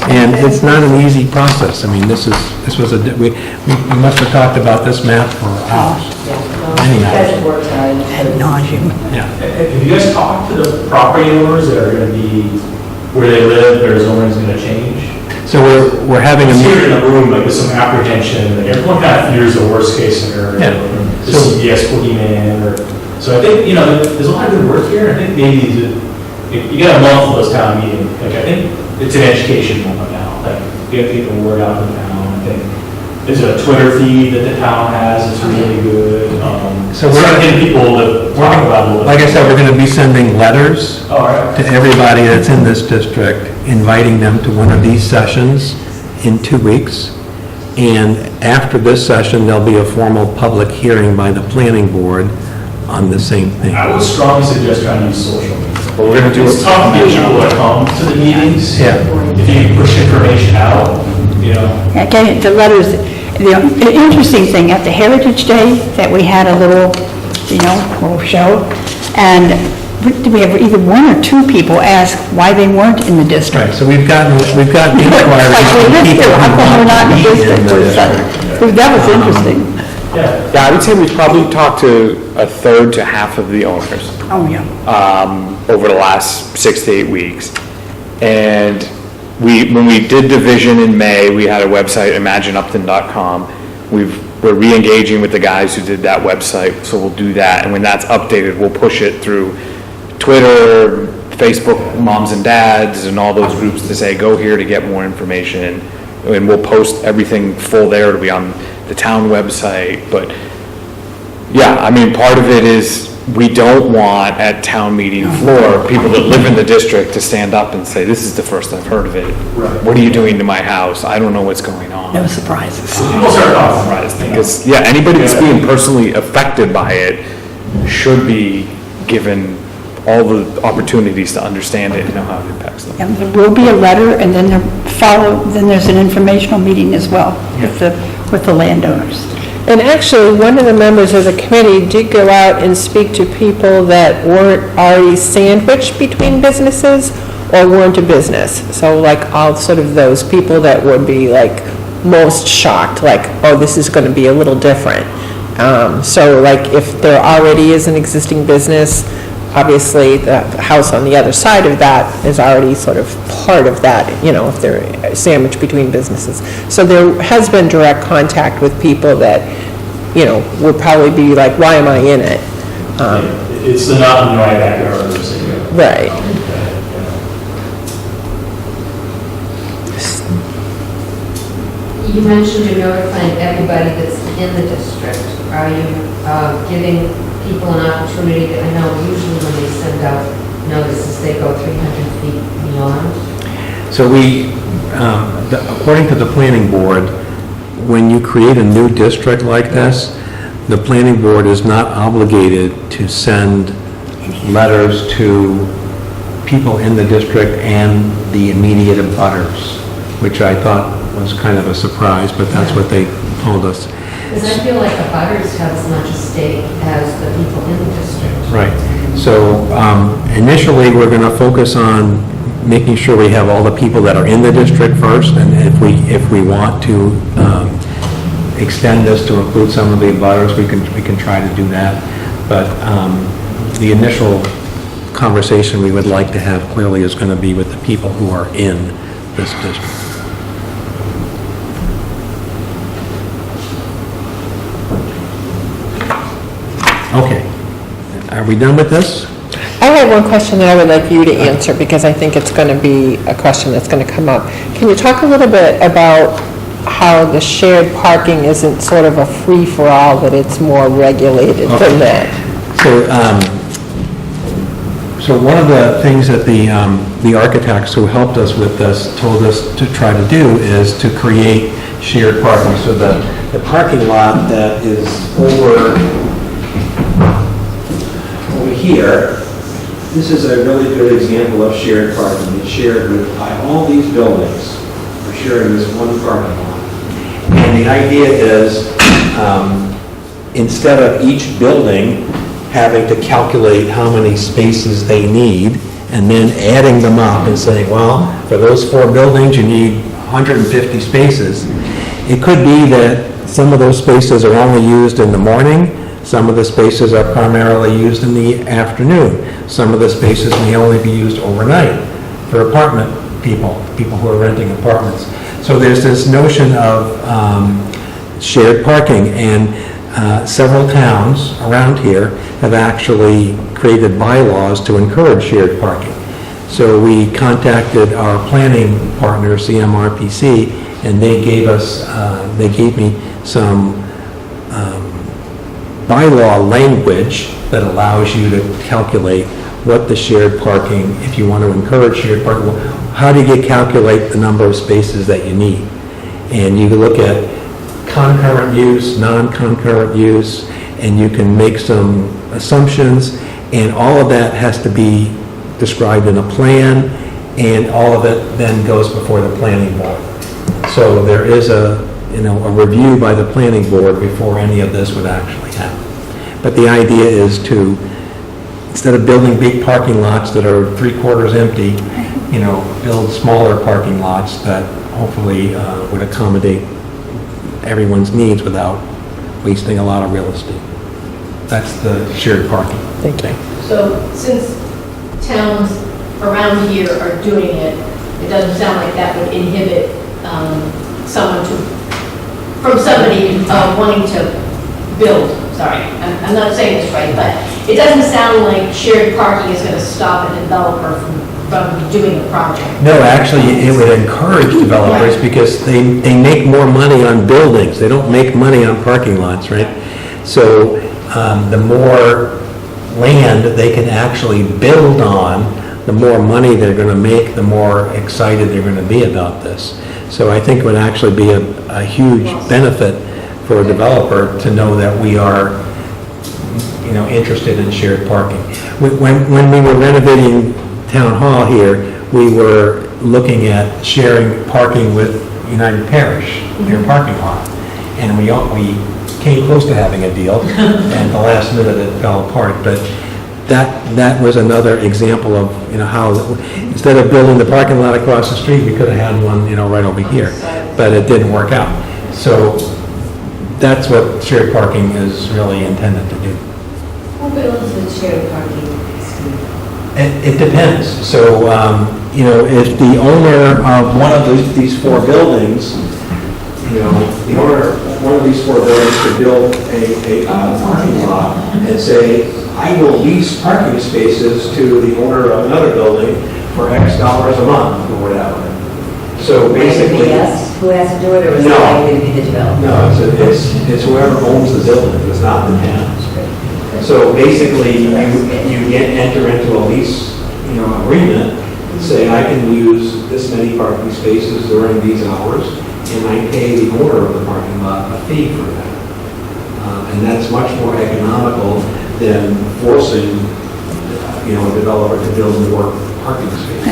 And it's not an easy process. I mean, we must have talked about this map for hours. Many hours. worked hard. Ad nauseam. Yeah. Have you guys talked to the property owners that are going to be, where they live, their zoning is going to change? So we're having a I'm here meeting. in the room, like, with some apprehension, like, everyone kind of fears the worst case scenario, Yeah. the CVS boogeyman, or, so I think, there's a lot of good work here, I think maybe you got a month of those town meetings, like, I think it's an education moment now, like, get people word out in town, I think. There's a Twitter feed that the town has, it's really good, So so we're- I think people to talk about a little bit. Like I said, we're going to be sending letters All right. to everybody that's in this district, inviting them to one of these sessions in 2 weeks. And after this session, there'll be a formal public hearing by the planning board on the same thing. I would strongly suggest trying to use social media. But we're gonna do It's it. tough to get people to come to the meetings. Yeah. If you can push information out, Okay, the letters, the interesting thing, at the Heritage Day, that we had a little, little show, and we have either one or two people ask why they weren't in the district. Right, so we've gotten inquiries Like, from well, this people too, who how come we're want not to in be the in district? the Or district. something. That was interesting. yeah. Yeah, I would say we've probably talked to a third to half of the owners. Oh, yeah. Over the last 6 to 8 weeks. And when we did division in May, we had a website, imagineupton.com. We're re-engaging with the guys who did that website, so we'll do that. And when that's updated, we'll push it through Twitter, Facebook, moms and dads, and all those groups to say, go here to get more information. And we'll post everything full there. It'll be on the town website. But yeah, I mean, part of it is we don't want at town meeting floor, people that live in the district to stand up and say, this is the first I've heard of it. What are you doing to my house? I don't know what's going on. No surprises. People start talking about it. Because, yeah, anybody that's being personally affected by it should be given all the opportunities to understand it and know how it impacts them. And there will be a letter, and then then there's an informational meeting as well with the landowners. And actually, one of the members of the committee did go out and speak to people that weren't already sandwiched between businesses or weren't a business. So like all sort of those people that would be like most shocked, like, oh, this is going to be a little different. So like if there already is an existing business, obviously the house on the other side of that is already sort of part of that, if they're sandwiched between businesses. So there has been direct contact with people that, would probably be like, why am I in it? It's the not in my backyard. Right. You mentioned you're notifying everybody that's in the district. Are you giving people an opportunity I know usually when they send out notices, they go 300 feet beyond? So according to the planning board, when you create a new district like this, the planning board is not obligated to send letters to people in the district and the immediate abutters, which I thought was kind of a surprise, but that's what they told us. Because I feel like the butters have as much a stake as the people in the district. Right. So initially, we're going to focus on making sure we have all the people that are in the district first, and if we want to extend this to include some of the abutters, we can try to do that. But the initial conversation we would like to have clearly is going to be with the people who are in this district. Okay, are we done with this? I have one question that I would like you to answer, because I think it's going to be a question that's going to come up. Can you talk a little bit about how the shared parking isn't sort of a free-for-all, that it's more regulated than that? So one of the things that the architects who helped us with this told us to try to do is to create shared parking. So the parking lot that is over here, this is a really good example of shared parking. It's shared by all these buildings. We're sharing this one parking lot. And the idea is, instead of each building having to calculate how many spaces they need, and then adding them up and saying, well, for those 4 buildings, you need 150 spaces. It could be that some of those spaces are only used in the morning, some of the spaces are primarily used in the afternoon, some of the spaces may only be used overnight for apartment people who are renting apartments. So there's this notion of shared parking, and several towns around here have actually created bylaws to encourage shared parking. So we contacted our planning partner, CMRPC, and they gave me some bylaw language that allows you to calculate what the shared parking, if you want to encourage shared parking, how do you calculate the number of spaces that you need? And you can look at concurrent use, non-concurrent use, and you can make some assumptions, and all of that has to be described in a plan, and all of it then goes before the planning board. So there is a review by the planning board before any of this would actually happen. But the idea is to, instead of building big parking lots that are 3/4 empty, build smaller parking lots that hopefully would accommodate everyone's needs without wasting a lot of real estate. That's the shared parking. Thank you. So since towns around here are doing it, it doesn't sound like that would inhibit somebody wanting to build. Sorry, I'm not saying this right, but it doesn't sound like shared parking is going to stop a developer from doing the project. No, actually, it would encourage developers because they make more money on buildings. They don't make money on parking lots, right? So the more land they can actually build on, the more money they're going to make, the more excited they're going to be about this. So I think it would actually be a huge benefit for a developer to know that we are, interested in shared parking. When we were renovating Town Hall here, we were looking at sharing parking with United Parish, their parking lot. And we came close to having a deal, and the last minute it fell apart. But that was another example of, how instead of building the parking lot across the street, we could have had one, right over here. But it didn't work out. So that's what shared parking is really intended to do. Who builds the shared parking scheme? It depends. So, if the owner of one of these 4 buildings, the owner of one of these 4 buildings could build a parking lot and say, I will lease parking spaces to the owner of another building for X dollars a month or whatever. So basically... Who has to do it, or is it going to be the developer? No, it's whoever owns the building, it's not the town. So basically, you enter into a lease, agreement, and say, I can use this many parking spaces during these hours, and I pay the owner of the parking lot a fee for that. And that's much more economical than forcing, a developer to build more parking spaces.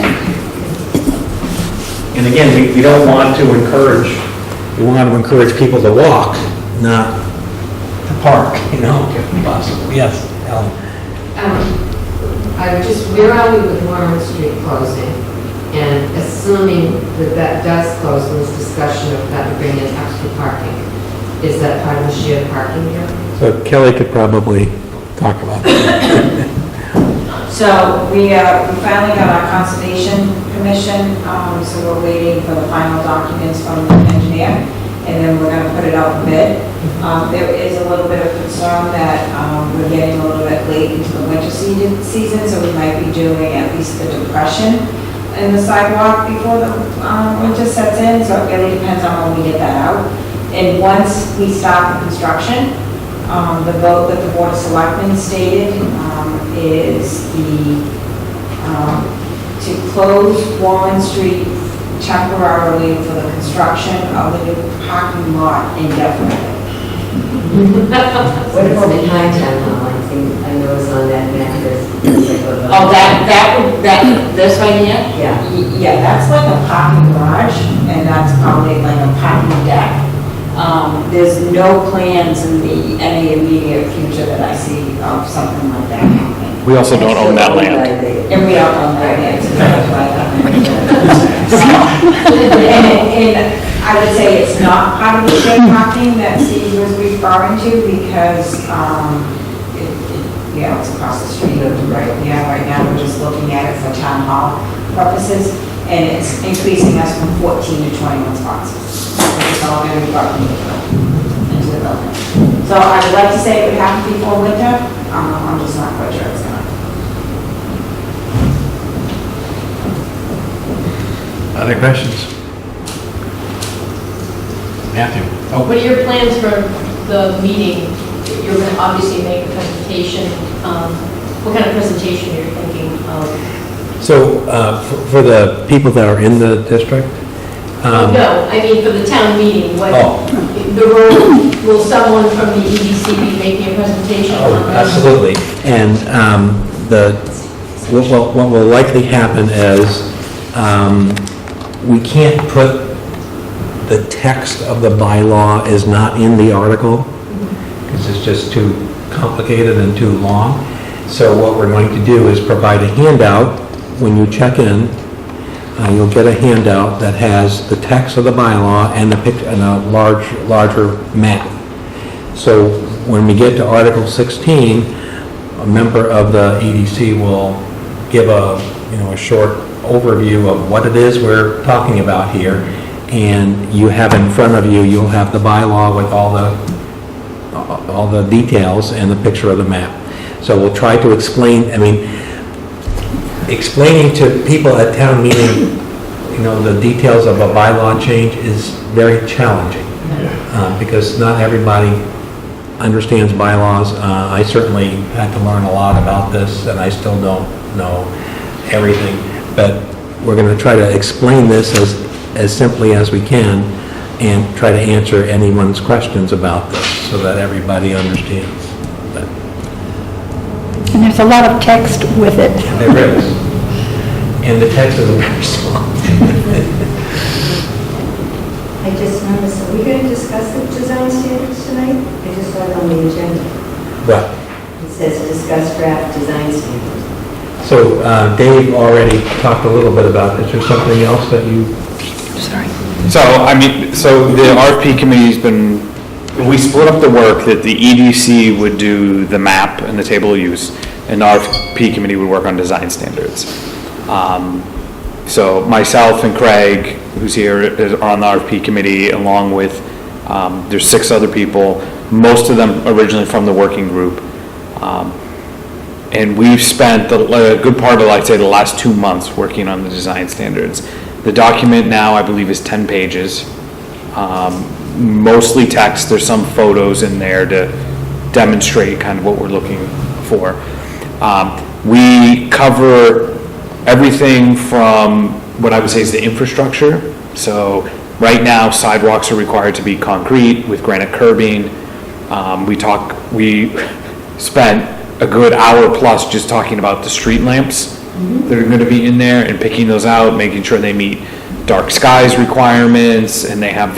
And again, we don't want to encourage, we want to encourage people to walk, not to park, if possible. Yes, Ellen? Where are we with Warren Street closing? And assuming that does close, in this discussion of that to bring in extra parking, is that part of the shared parking here? So Kelly could probably talk about that. So we finally got our conservation permission, so we're waiting for the final documents from the engineer, and then we're gonna put it out for bid. There is a little bit of concern that we're getting a little bit late into the winter season, so we might be doing at least the depression in the sidewalk before the winter sets in, so it really depends on when we get that out. And once we start the construction, the vote that the Board of Selectmen stated is to close Warren Street temporarily for the construction of the new parking lot indefinitely. What about behind town hall? I think, I know it's on that map, Oh, this right here? Yeah. Yeah, that's like a parking garage, and that's probably like a parking deck. There's no plans in any immediate future that I see of something like that happening. We also don't own that land. And we don't own that land, so that's why and I would say it's not part of the shared parking that Steve was referring to, because, it's across the street, right now we're just looking at it for town hall purposes, and it's increasing us from 14 to 21 spots. It's all going to be brought into the building. So I would like to say it would happen before winter, I'm just not quite sure it's gonna. Other questions? Matthew? What are your plans for the meeting? You're going to obviously make a presentation. What kind of presentation are you thinking of? So, for the people that are in the district? No, I mean for the town meeting, will someone from the EDC be making a presentation? Oh, absolutely. And what will likely happen is we can't put the text of the bylaw is not in the article because it's just too complicated and too long. So what we're going to do is provide a handout when you check in. You'll get a handout that has the text of the bylaw and a larger map. So when we get to Article 16, a member of the EDC will give a short overview of what it is we're talking about here. And you have in front of you, you'll have the bylaw with all the details and the picture of the map. So we'll try to explain, explaining to people at town meeting, the details of a bylaw change is very challenging because not everybody understands bylaws. I certainly had to learn a lot about this, and I still don't know everything. But we're going to try to explain this as simply as we can and try to answer anyone's questions about this so that everybody understands. And there's a lot of text with it. There is. And the text is very small. I just noticed, are we going to discuss the design standards tonight? I just saw it on the agenda. What? It says discuss draft design standards. So Dave already talked a little bit about this. Is there something else that you... Sorry. So the RFP committee's been, we split up the work that the EDC would do the map and the table of use, and the RFP committee would work on design standards. So myself and Craig, who's here, are on the RFP committee, along with, there's 6 other people, most of them originally from the working group. And we've spent a good part of, I'd say, the last 2 months working on the design standards. The document now, I believe, is 10 pages, mostly text. There's some photos in there to demonstrate kind of what we're looking for. We cover everything from what I would say is the infrastructure. So right now, sidewalks are required to be concrete with granite curbing. We spent a good hour plus just talking about the street lamps that are going to be in there and picking those out, making sure they meet dark skies requirements. And they have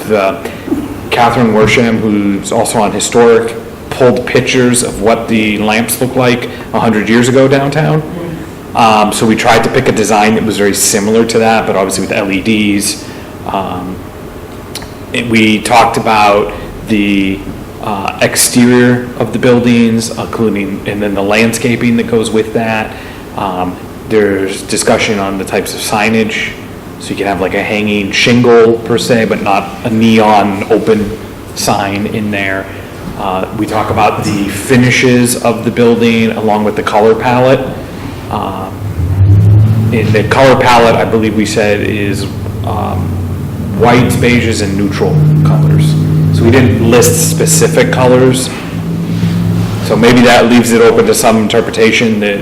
Catherine Worsham, who's also on historic, pulled pictures of what the lamps look like 100 years ago downtown. So we tried to pick a design that was very similar to that, but obviously with LEDs. We talked about the exterior of the buildings, including, and then the landscaping that goes with that. There's discussion on the types of signage, so you can have like a hanging shingle per se, but not a neon open sign in there. We talk about the finishes of the building along with the color palette. In the color palette, I believe we said is whites, beiges, and neutral colors. So we didn't list specific colors. So maybe that leaves it open to some interpretation that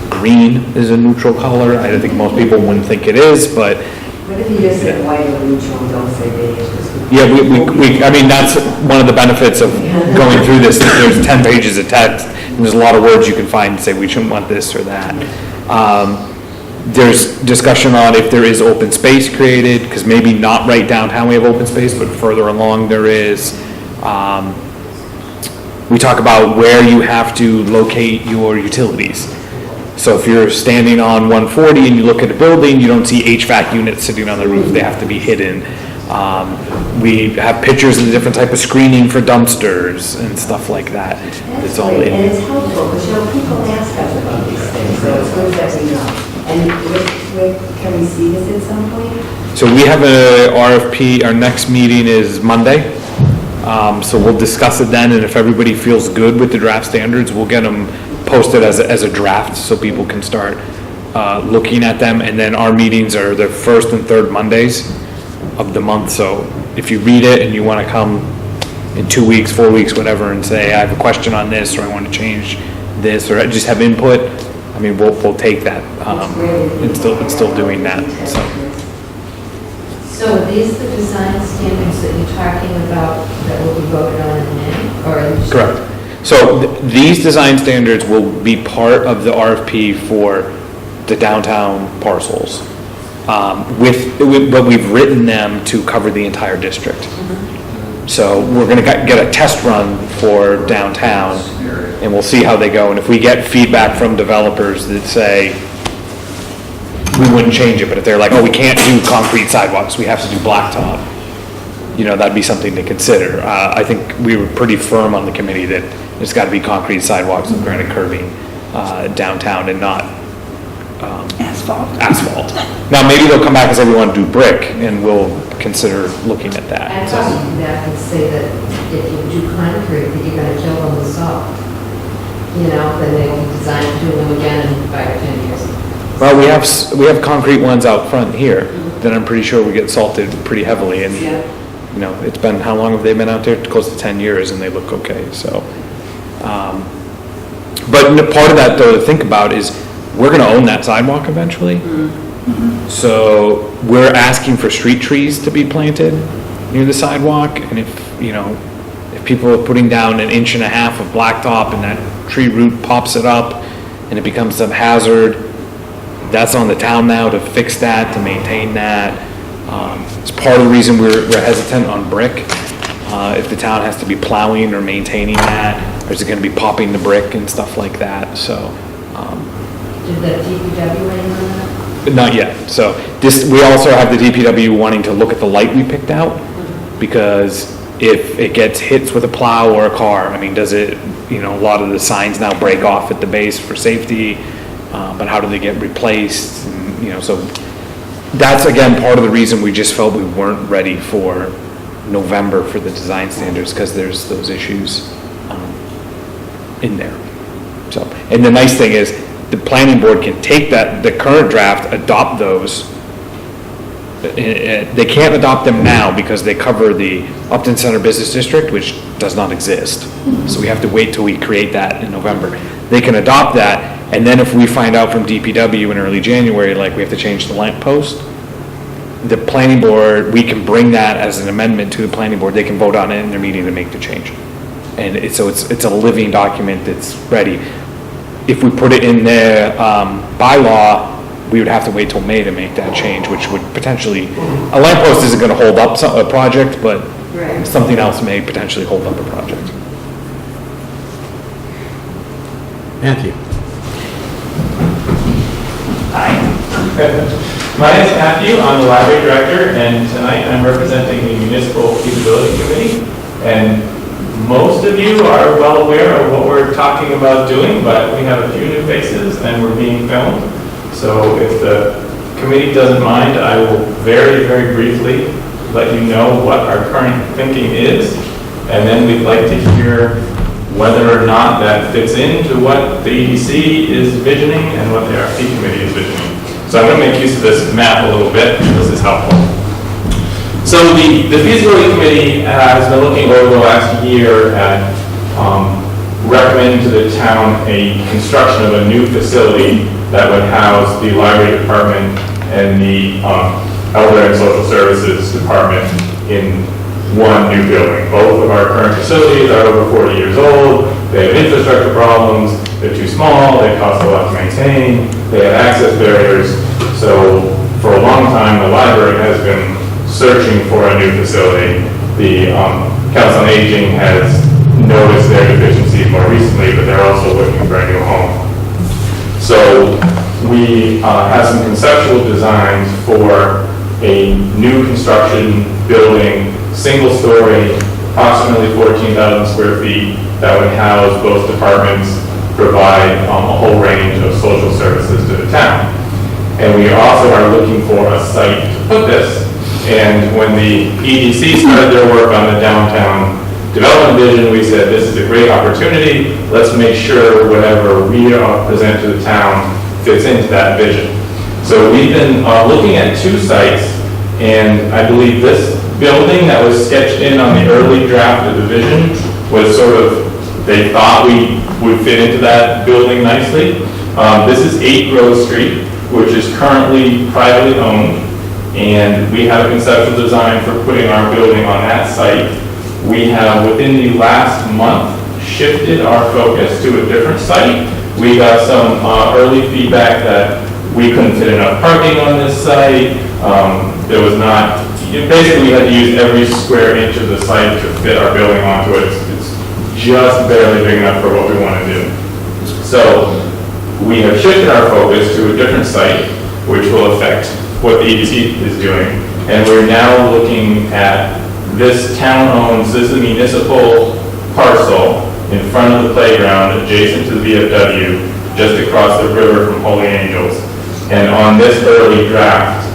green is a neutral color. I don't think most people wouldn't think it is, but What if you just say white or neutral, don't say beige? yeah, I mean, that's one of the benefits of going through this. There's 10 pages of text, and there's a lot of words you can find and say, we shouldn't want this or that. There's discussion on if there is open space created, because maybe not right downtown we have open space, but further along there is. We talk about where you have to locate your utilities. So if you're standing on 140 and you look at a building, you don't see HVAC units sitting on the roof, they have to be hidden. We have pictures of the different type of screening for dumpsters and stuff like that. It's all Great, and in. it's helpful, because, people ask us about these things, so it's good that we know. And can we see this at some point? So we have a RFP, our next meeting is Monday. So we'll discuss it then, and if everybody feels good with the draft standards, we'll get them posted as a draft so people can start looking at them. And then our meetings are the first and third Mondays of the month. So if you read it and you want to come in 2 weeks, 4 weeks, whatever, and say, I have a question on this, or I want to change this, or I just have input, I mean, we'll take that. It's still doing that, so. So are these the design standards that you're talking about that will be voted on in May? Or are you just- Correct. So these design standards will be part of the RFP for the downtown parcels. But we've written them to cover the entire district. So we're gonna get a test run for downtown, and we'll see how they go. And if we get feedback from developers that say, we wouldn't change it, but if they're like, oh, we can't do concrete sidewalks, we have to do blacktop, that'd be something to consider. I think we were pretty firm on the committee that it's gotta be concrete sidewalks with granite curbing downtown and not asphalt. Now, maybe they'll come back and say we want to do brick, and we'll consider looking at that. I So- thought you come back and say that if you do concrete, that you're gonna kill them with salt. Then they will design doing them again in 5 or 10 years. Well, we have concrete ones out front here that I'm pretty sure we get salted pretty heavily, and, it's been, how long have they been out there? Close to 10 years, and they look okay, so. But part of that, though, to think about is, we're gonna own that sidewalk eventually. So, we're asking for street trees to be planted near the sidewalk, and if people are putting down 1.5 inches of blacktop and that tree root pops it up, and it becomes some hazard, that's on the town now to fix that, to maintain that. It's part of the reason we're hesitant on brick. If the town has to be plowing or maintaining that, or is it gonna be popping the brick and stuff like that, so. Did the DPW weigh in on that? Not yet, so we also have the DPW wanting to look at the light we picked out, because if it gets hits with a plow or a car, I mean, does it, a lot of the signs now break off at the base for safety, but how do they get replaced? And, so that's again part of the reason we just felt we weren't ready for November for the design standards, because there's those issues in there. So, and the nice thing is, the planning board can take the current draft, adopt those. They can't adopt them now because they cover the Upton Center Business District, which does not exist. So we have to wait till we create that in November. They can adopt that, and then if we find out from DPW in early January, like we have to change the lamp post, the planning board, we can bring that as an amendment to the planning board. They can vote on it in their meeting to make the change. And it's a living document that's ready. If we put it in the bylaw, we would have to wait till May to make that change, which would potentially, a lamp post isn't gonna hold up a project, but something else may potentially hold up a project. Matthew? Hi. My name is Matthew. I'm the library director, and tonight I'm representing the Municipal Feasibility Committee. And most of you are well aware of what we're talking about doing, but we have a few new faces and we're being filmed. So if the committee doesn't mind, I will very, very briefly let you know what our current thinking is. And then we'd like to hear whether or not that fits into what the EDC is visioning and what the RFP committee is visioning. So I'm going to make use of this map a little bit. This is helpful. So the feasibility committee has been looking over the last year at recommending to the town a construction of a new facility that would house the library department and the elder and social services department in one new building. Both of our current facilities are over 40 years old. They have infrastructure problems. They're too small. They cost a lot to maintain. They have access barriers. So for a long time, the library has been searching for a new facility. The Council on Aging has noticed their deficiencies more recently, but they're also looking for a new home. So we have some conceptual designs for a new construction building, single story, approximately 14,000 square feet, that would house both departments, provide a whole range of social services to the town. And we also are looking for a site to put this. And when the EDC started their work on the downtown development vision, we said, this is a great opportunity. Let's make sure whatever we present to the town fits into that vision. So we've been looking at two sites, and I believe this building that was sketched in on the early draft of the vision was sort of, they thought we would fit into that building nicely. This is 8 Grove Street, which is currently privately owned. And we have a conceptual design for putting our building on that site. We have, within the last month, shifted our focus to a different site. We got some early feedback that we couldn't fit enough parking on this site. There was not, basically we had to use every square inch of the site to fit our building onto it. It's just barely big enough for what we want to do. So we have shifted our focus to a different site, which will affect what the EDC is doing. And we're now looking at this town owns, this is a municipal parcel in front of the playground adjacent to the VFW, just across the river from Holy Angels. And on this early draft,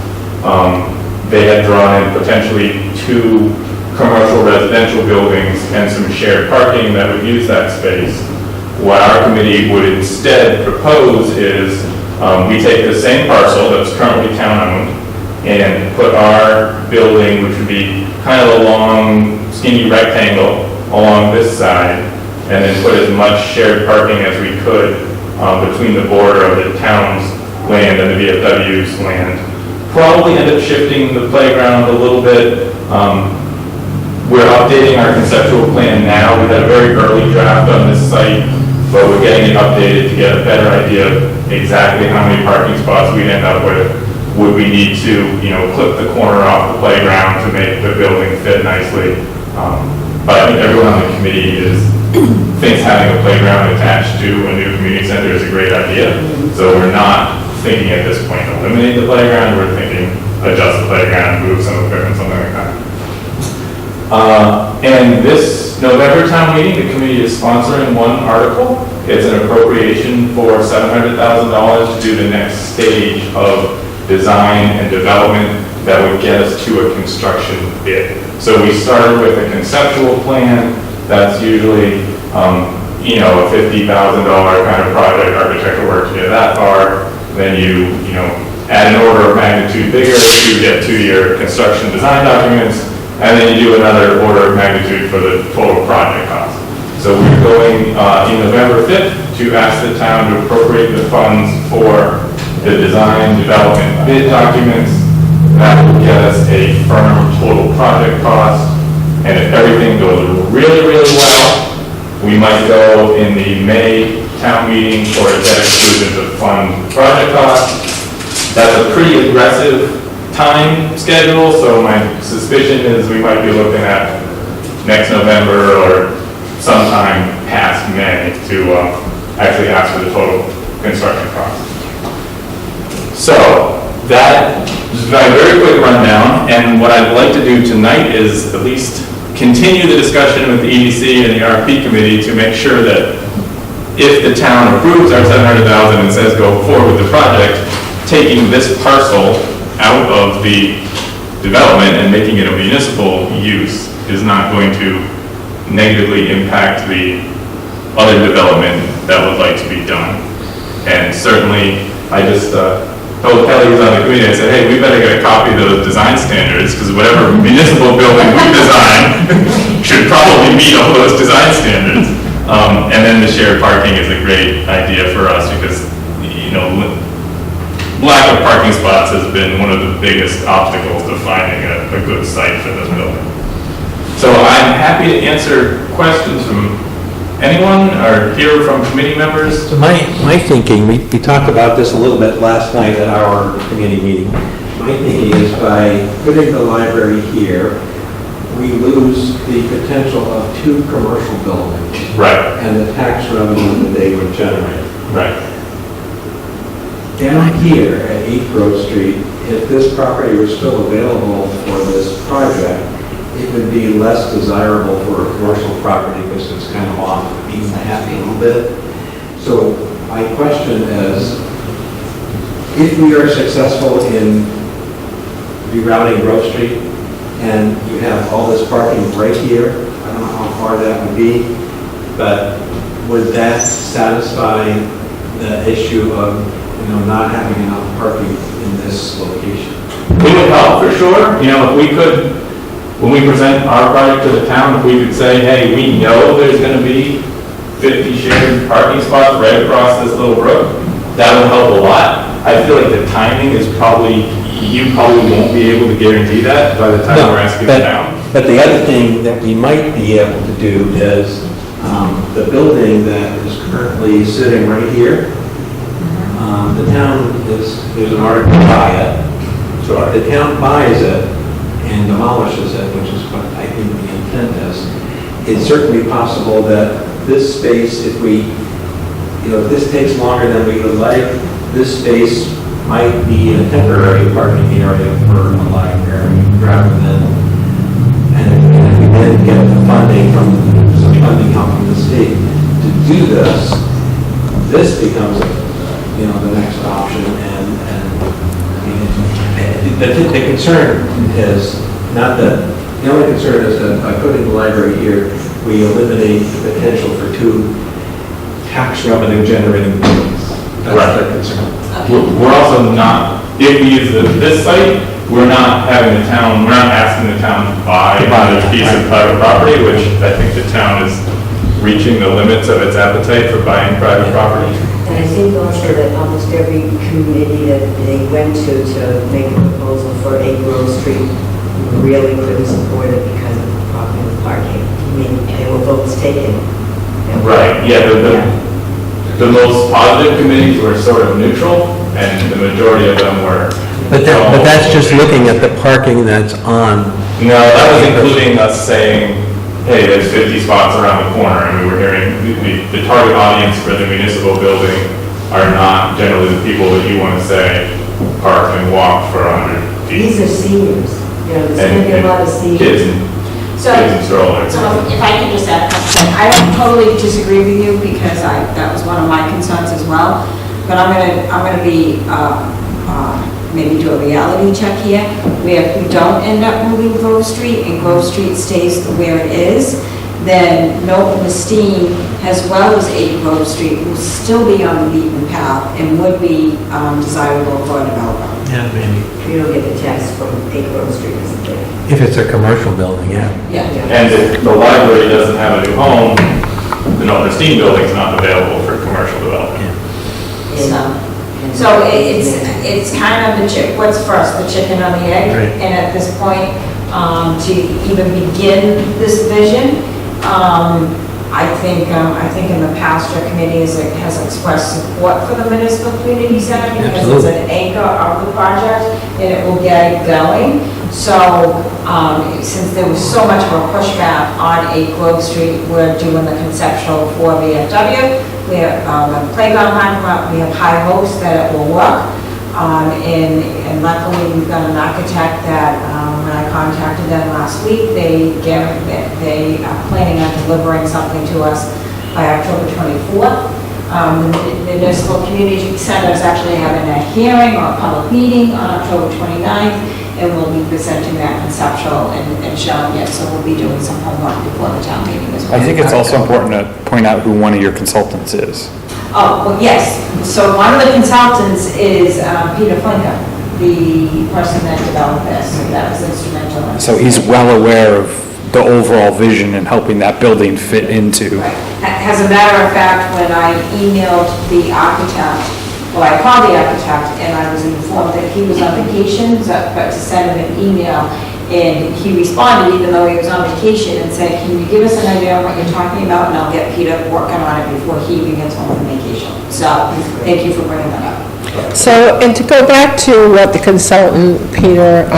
they had drawn in potentially 2 commercial residential buildings and some shared parking that would use that space. What our committee would instead propose is we take the same parcel that's currently town-owned and put our building, which would be kind of a long, skinny rectangle along this side, and then put as much shared parking as we could between the border of the town's land and the VFW's land. Probably end up shifting the playground a little bit. We're updating our conceptual plan now. We had a very early draft on this site, but we're getting it updated to get a better idea of exactly how many parking spots we'd end up with. Would we need to, clip the corner off the playground to make the building fit nicely? But I think everyone on the committee thinks having a playground attached to a new community center is a great idea. So we're not thinking at this point eliminate the playground. We're thinking adjust the playground, move some equipment, something like that. And this November town meeting, the committee is sponsoring one article. It's an appropriation for $700,000 to do the next stage of design and development that would get us to a construction bid. So we started with a conceptual plan. That's usually, a $50,000 kind of project, architectural work to get that far. Then you add an order of magnitude bigger to get to your construction design documents. And then you do another order of magnitude for the total project cost. So we're going in November 5th to ask the town to appropriate the funds for the design, development, bid documents. That will get us a firm total project cost. And if everything goes really, really well, we might go in the May town meeting for a debt exclusion to fund project costs. That's a pretty aggressive time schedule, so my suspicion is we might be looking at next November or sometime past May to actually ask for the total construction cost. So that is my very quick rundown, and what I'd like to do tonight is at least continue the discussion with the EDC and the RP committee to make sure that if the town approves our 700,000 and says go forward with the project, taking this parcel out of the development and making it a municipal use is not going to negatively impact the other development that would like to be done. And certainly, I just told Kelly who's on the committee, I said, hey, we better get a copy of those design standards, because whatever municipal building we design should probably meet all those design standards. And then the shared parking is a great idea for us, because, you know, lack of parking spots has been one of the biggest obstacles to finding a good site for this building. So I'm happy to answer questions from anyone or hear from committee members. So my thinking, we talked about this a little bit last night at our committee meeting. My thinking is by putting the library here, we lose the potential of 2 commercial buildings. Right. And the tax revenue that they would generate. Right. Down here at 8 Grove Street, if this property were still available for this project, it would be less desirable for a commercial property because it's kind of off the beaten path a little bit. So my question is, if we are successful in rerouting Grove Street and you have all this parking right here, I don't know how far that would be, but would that satisfy the issue of, you know, not having enough parking in this location? It would help for sure. You know, if we could, when we present our project to the town, if we could say, hey, we know there's going to be 50 shared parking spots right across this little brook, that would help a lot. I feel like the timing is probably, you probably won't be able to guarantee that by the time we're asking the town. But the other thing that we might be able to do is the building that is currently sitting right here, the town there's an article to buy it. So if the town buys it and demolishes it, which is what I think the intent is, it's certainly possible that this space, if we, you know, if this takes longer than we would like, this space might be a temporary parking area for a library rather than, and if we then get the funding from, some funding help from the state to do this, this becomes, you know, the next option. And the concern is not that, the only concern is that by putting the library here, we eliminate the potential for 2 tax revenue generating buildings. That's the concern. We're also not, if we use this site, we're not having the town, we're not asking the town to buy a piece of private property, which I think the town is reaching the limits of its appetite for buying private property. And I think also that almost every committee that they went to make a proposal for 8 Grove Street really couldn't support it because of the problem with parking. I mean, there were votes taken. Right, yeah, the most positive committees were sort of neutral, and the majority of them were. But that's just looking at the parking that's on. No, that was including us saying, hey, there's 50 spots around the corner, and we were hearing the target audience for the municipal building are not generally the people that you want to say park and walk for 100 feet. These are seniors. You know, there's going to be a lot of seniors. Kids and strollers. So if I can just add a couple things, I don't totally disagree with you because that was one of my concerns as well. But I'm gonna be, maybe do a reality check here. Where if we don't end up moving Grove Street and Grove Street stays where it is, then Milton Esteem as well as 8 Grove Street will still be on the beaten path and would be desirable for a developer. Yeah, maybe. You don't get the tax from 8 Grove Street, isn't there? If it's a commercial building, yeah. Yeah. And if the library doesn't have a new home, the Milton Esteem building's not available for commercial development. So it's kind of what's first, the chicken or the egg? Right. And at this point, to even begin this vision, I think in the past, your committee has expressed support for the municipal community center because it's an anchor of the project and it will get it going. So since there was so much of a pushback on 8 Grove Street, we're doing the conceptual for VFW. We have a playground line, we have high hopes that it will work. And luckily, we've got an architect that, when I contacted them last week, they are planning on delivering something to us by October 24th. The municipal community center is actually having a hearing or a public meeting on October 29th, and we'll be presenting that conceptual and showing it, so we'll be doing some homework before the town meeting as well. I think it's also important to point out who one of your consultants is. Oh, well, yes. So one of the consultants is Peter Flinker, the person that developed this, that was instrumental. In So he's well aware of the overall vision and helping that building fit into. Right. As a matter of fact, when I emailed the architect, well, I called the architect and I was informed that he was on vacation, but to send him an email. And he responded, even though he was on vacation, and said, can you give us an idea of what you're talking about? And I'll get Peter working on it before he even gets home from vacation. So, thank you for bringing that up. So, and to go back to what the consultant, Peter,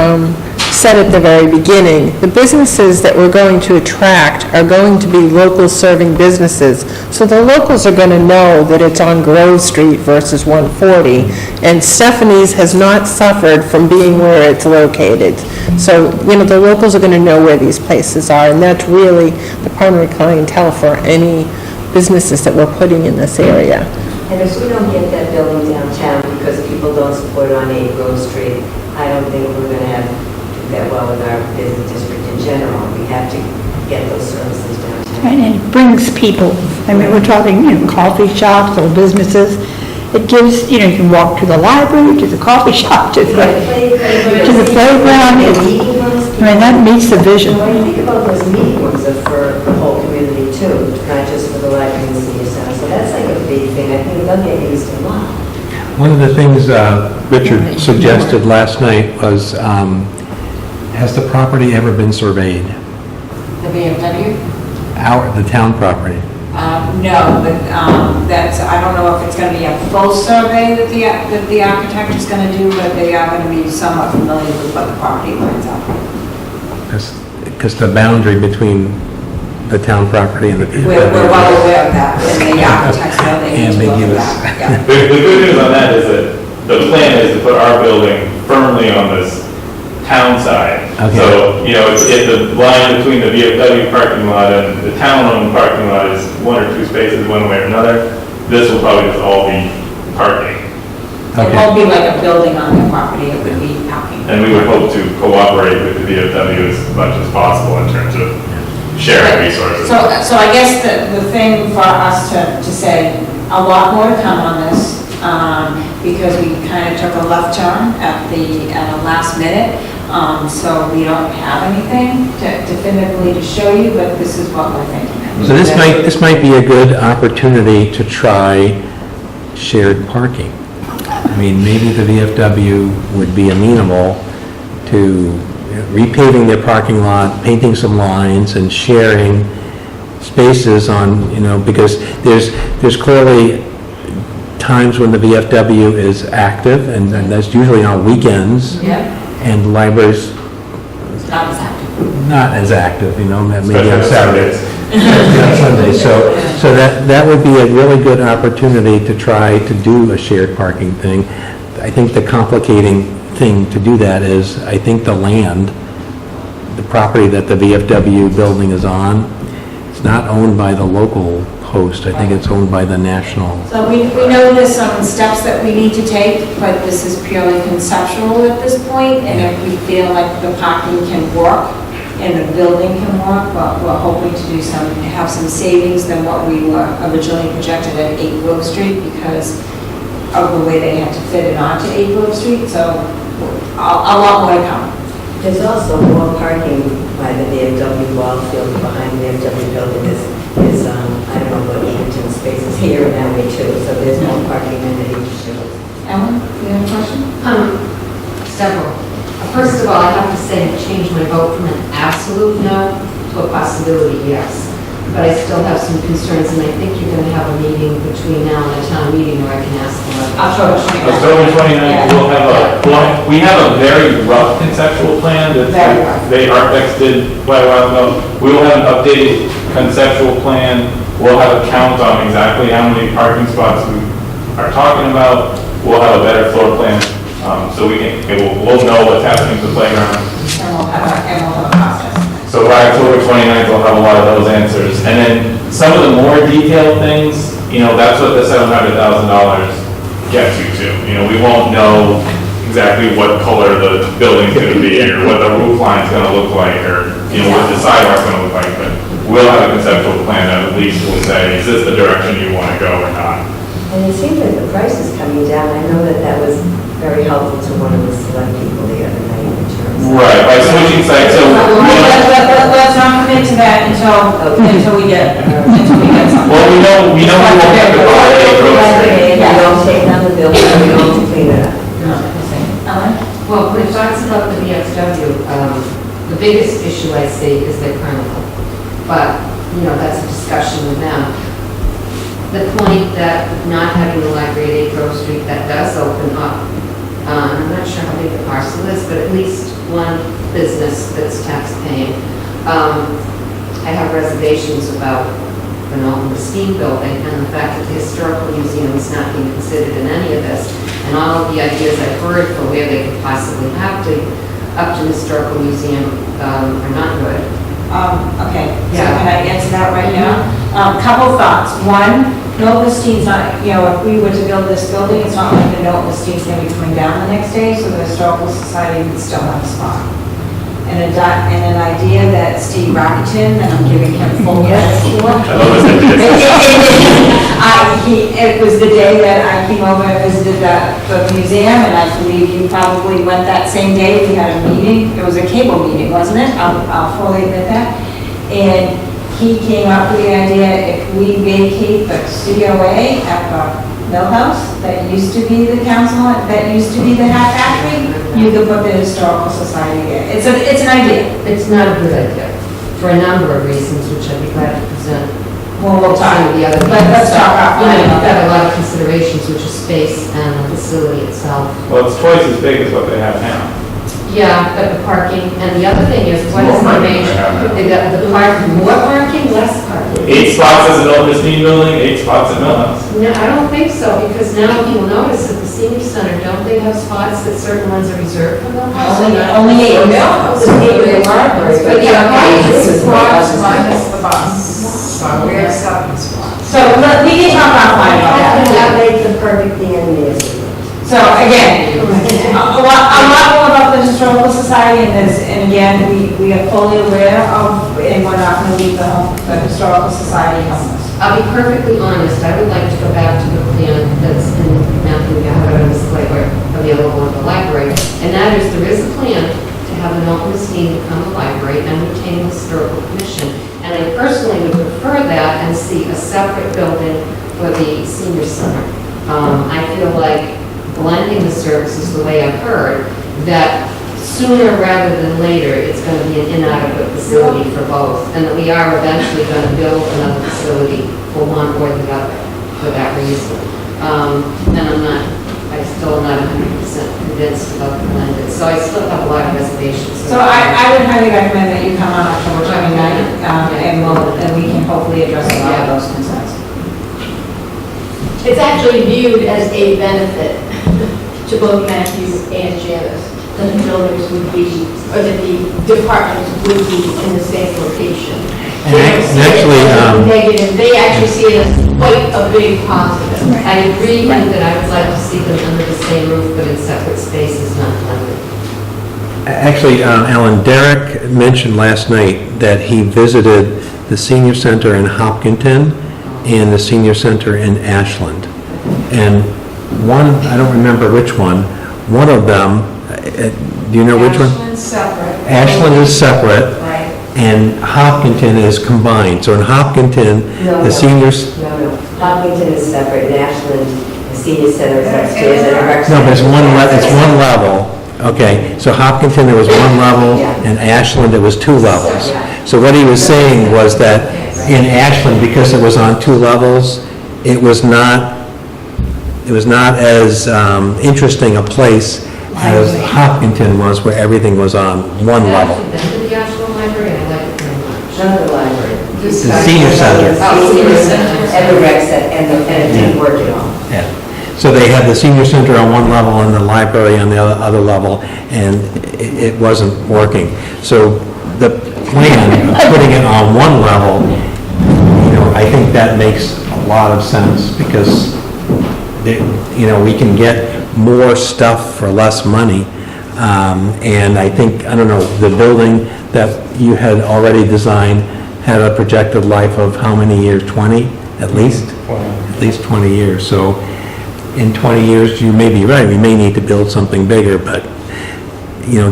said at the very beginning, the businesses that we're going to attract are going to be local serving businesses. So the locals are going to know that it's on Grove Street versus 140. And Stephanie's has not suffered from being where it's located. So, the locals are going to know where these places are. And that's really the primary clientele for any businesses that we're putting in this area. And if we don't get that building downtown because people don't support it on 8 Grove Street, I don't think we're going to do that well with our business district in general. We have to get those services downtown. And it brings people, I mean, we're talking, coffee shops or businesses. It gives, you can walk to the library, to the coffee shop, to the playground. I mean, that meets the vision. When you think about those meeting rooms are for the whole community too, not just for the library and the senior center. So that's like a big thing. I think they'll get used a lot. One of the things Richard suggested last night was, has the property ever been surveyed? The BMW? The town property? No, but I don't know if it's going to be a full survey that the architect is going to do, but they are going to be somewhat familiar with what the property lines are. Because the boundary between the town property and the... We're well aware of that, and the architects know they need to look at that. Yeah. The good news on that is that the plan is to put our building firmly on this town side. Okay. So, if the line between the VFW parking lot and the town-owned parking lot is 1 or 2 spaces one way or another, this will probably just all be parking. It won't be like a building on their property, it would be parking. And we would hope to cooperate with the VFW as much as possible in terms of sharing resources. So I guess the thing for us to say, a lot more to come on this, because we kind of took a left turn at the last minute. So we don't have anything definitively to show you, but this is what we're thinking. So this might be a good opportunity to try shared parking. I mean, maybe the VFW would be amenable to repaving their parking lot, painting some lines, and sharing spaces on, because there's clearly times when the VFW is active, and that's usually on weekends. Yeah. And the library's It's not as active. not as active, maybe on Especially on Saturdays. Especially on Sundays. So that would be a really good opportunity to try to do a shared parking thing. I think the complicating thing to do that is, I think the land, the property that the VFW building is on, it's not owned by the local host. I think it's owned by the national. So we know there's some steps that we need to take, but this is purely conceptual at this point, and if we feel like the parking can work and the building can work, but we're hoping to have some savings than what we were originally projected at 8 Grove Street because of the way they had to fit it onto 8 Grove Street, so a lot more to come. There's also more parking by the VFW ball field behind the VFW building. Is I don't know what Eaton spaces here and that way too, so there's more parking than at each show. Ellen, you have a question? Several. First of all, I have to say I changed my vote from an absolute no to a possibility yes. But I still have some concerns, and I think you're going to have a meeting between now and the town meeting where I can ask them. October 29th, we have a very rough conceptual plan that the architects did quite a while ago. We will have an updated conceptual plan. We'll have a count on exactly how many parking spots we are talking about. We'll have a better floor plan So we'll know what's happening to the playground. And we'll have a cost estimate. So by October 29th, we'll have a lot of those answers. And then some of the more detailed things, that's what the $700,000 gets you to. We won't know exactly what color the building's gonna be, or what the roof line's gonna look like, or, what the sidewalk's gonna look like, but we'll have a conceptual plan that at least will say, is this the direction you wanna go or not? And it seems like the price is coming down. I know that was very helpful to one of the select people the other night in terms of. Right, by switching sites, so. Let's not commit to that until we get something. Well, we know we won't have to go to the road. We don't take down the building, we don't clean it up. Ellen? Well, when it talks about the VFW, the biggest issue I see is their carnival. But, that's a discussion with them. The point that not having the library at 8 Grove Street, that does open up, I'm not sure how big the parcel is, but at least one business that's tax paying. I have reservations about the Norton Steam Building and the fact that the Historical Museum is not being considered in any of this. And all of the ideas I've heard for where they could possibly have the Upton Historical Museum are not good. Okay, so Yeah. can I answer that right now? Couple thoughts. One, Norton Steen's not, if we were to build this building, it's not like the Norton Steen's gonna be coming down the next day, so the Historical Society would still have a spot. And an idea that Steve Rakuten, and I'm giving him full credit for. I love this idea. It was the day that I came over and visited the museum, and I believe you probably went that same day. We had a meeting. It was a cable meeting, wasn't it? I'll fully admit that. And he came up with the idea, if we vacate the COA at the mill house, that used to be the council, that used to be the hat factory, you could put the Historical Society there. It's an idea. It's not a good idea, for a number of reasons, which I'd be glad to present. Well, we'll talk. Some of the other Let's talk offline You've about got that. a lot of considerations, which is space and the facility itself. Well, it's twice as big as what they have now. Yeah, but the parking, and the other thing is, what is the More range? parking. They got the more parking, less parking. 8 spots as an open steam building, 8 spots at Millhouse. No, I don't think so, because now if you'll notice at the senior center, don't they have spots that certain ones are reserved for the house? Only 8. But the apartments is Spots minus the bus. So we're seven spots. So we can talk offline about that. That makes the perfect thing in the So again, a lot more about the Historical Society and again, we are fully aware of, and we're not going to leave the Historical Society homeless. I'll be perfectly honest, I would like to go back to the plan that's in Matthew Gabbard's library, available at the library, and that is, there is a plan to have an open esteem become a library and retain the historical commission. And I personally would prefer that and see a separate building for the senior center. I feel like blending the services the way I've heard, that sooner rather than later, it's going to be an inadequate facility for both, and that we are eventually going to build another facility for one or the other for that reason. And I still am not 100% convinced about the blended, so I still have a lot of reservations. So I would highly recommend that you come on October 29th, and we can hopefully address a lot of those concerns. It's actually viewed as a benefit to both Matthew and Janice, that the buildings would be, or that the departments would be in the same location. And actually, Negative, they actually see it as quite a big positive. I agree that I would like to see them under the same roof, but in separate spaces, not blended. Actually, Alan, Derek mentioned last night that he visited the senior center in Hopkinton and the senior center in Ashland. And one, I don't remember which one of them, do you know which one? Ashland's separate. Ashland is separate, Right. and Hopkinton is combined. So in Hopkinton, No, the no. seniors, No. Hopkinton is separate, and Ashland, the senior center is upstairs, and the rec no, but it's center- it's one level. Okay, so Hopkinton, there was one level, Yeah. and Ashland, there was 2 levels. Yeah. So what he was saying was that in Ashland, because it was on 2 levels, it was not as interesting a place as Hopkinton was, where everything was on 1 level. I've actually been to the Ashland Library, and I like it very much. None of the library. The senior center. The senior center. And the rec center, and it didn't work at all. Yeah. So they had the senior center on one level and the library on the other level, and it wasn't working. So the plan of putting it on one level, I think that makes a lot of sense, because, we can get more stuff for less money. And I think, I don't know, the building that you had already designed had a projected life of how many years? 20, at least? 20. At least 20 years. So in 20 years, you may be right, we may need to build something bigger, but,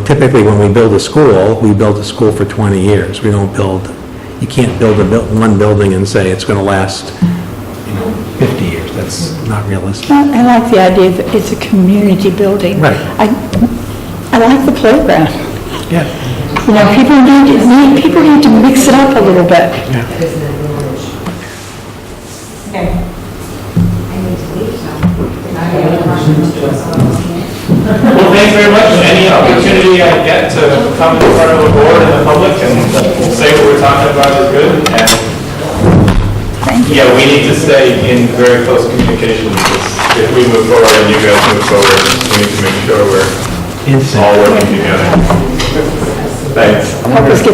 typically when we build a school for 20 years. We don't you can't build one building and say it's going to last, 50 years. That's not realistic. I like the idea that it's a community building. Right. I like the playground. Yeah. People need to mix it up a little bit. Isn't it village? Okay. I need to leave, so. Well, thanks very much. Any opportunity I get to come in front of the board and the public and say what we're talking about is good. And yeah, we need to stay in very close communication, because if we move forward and you guys move forward, we need to make sure we're all working together. Thanks. Help us get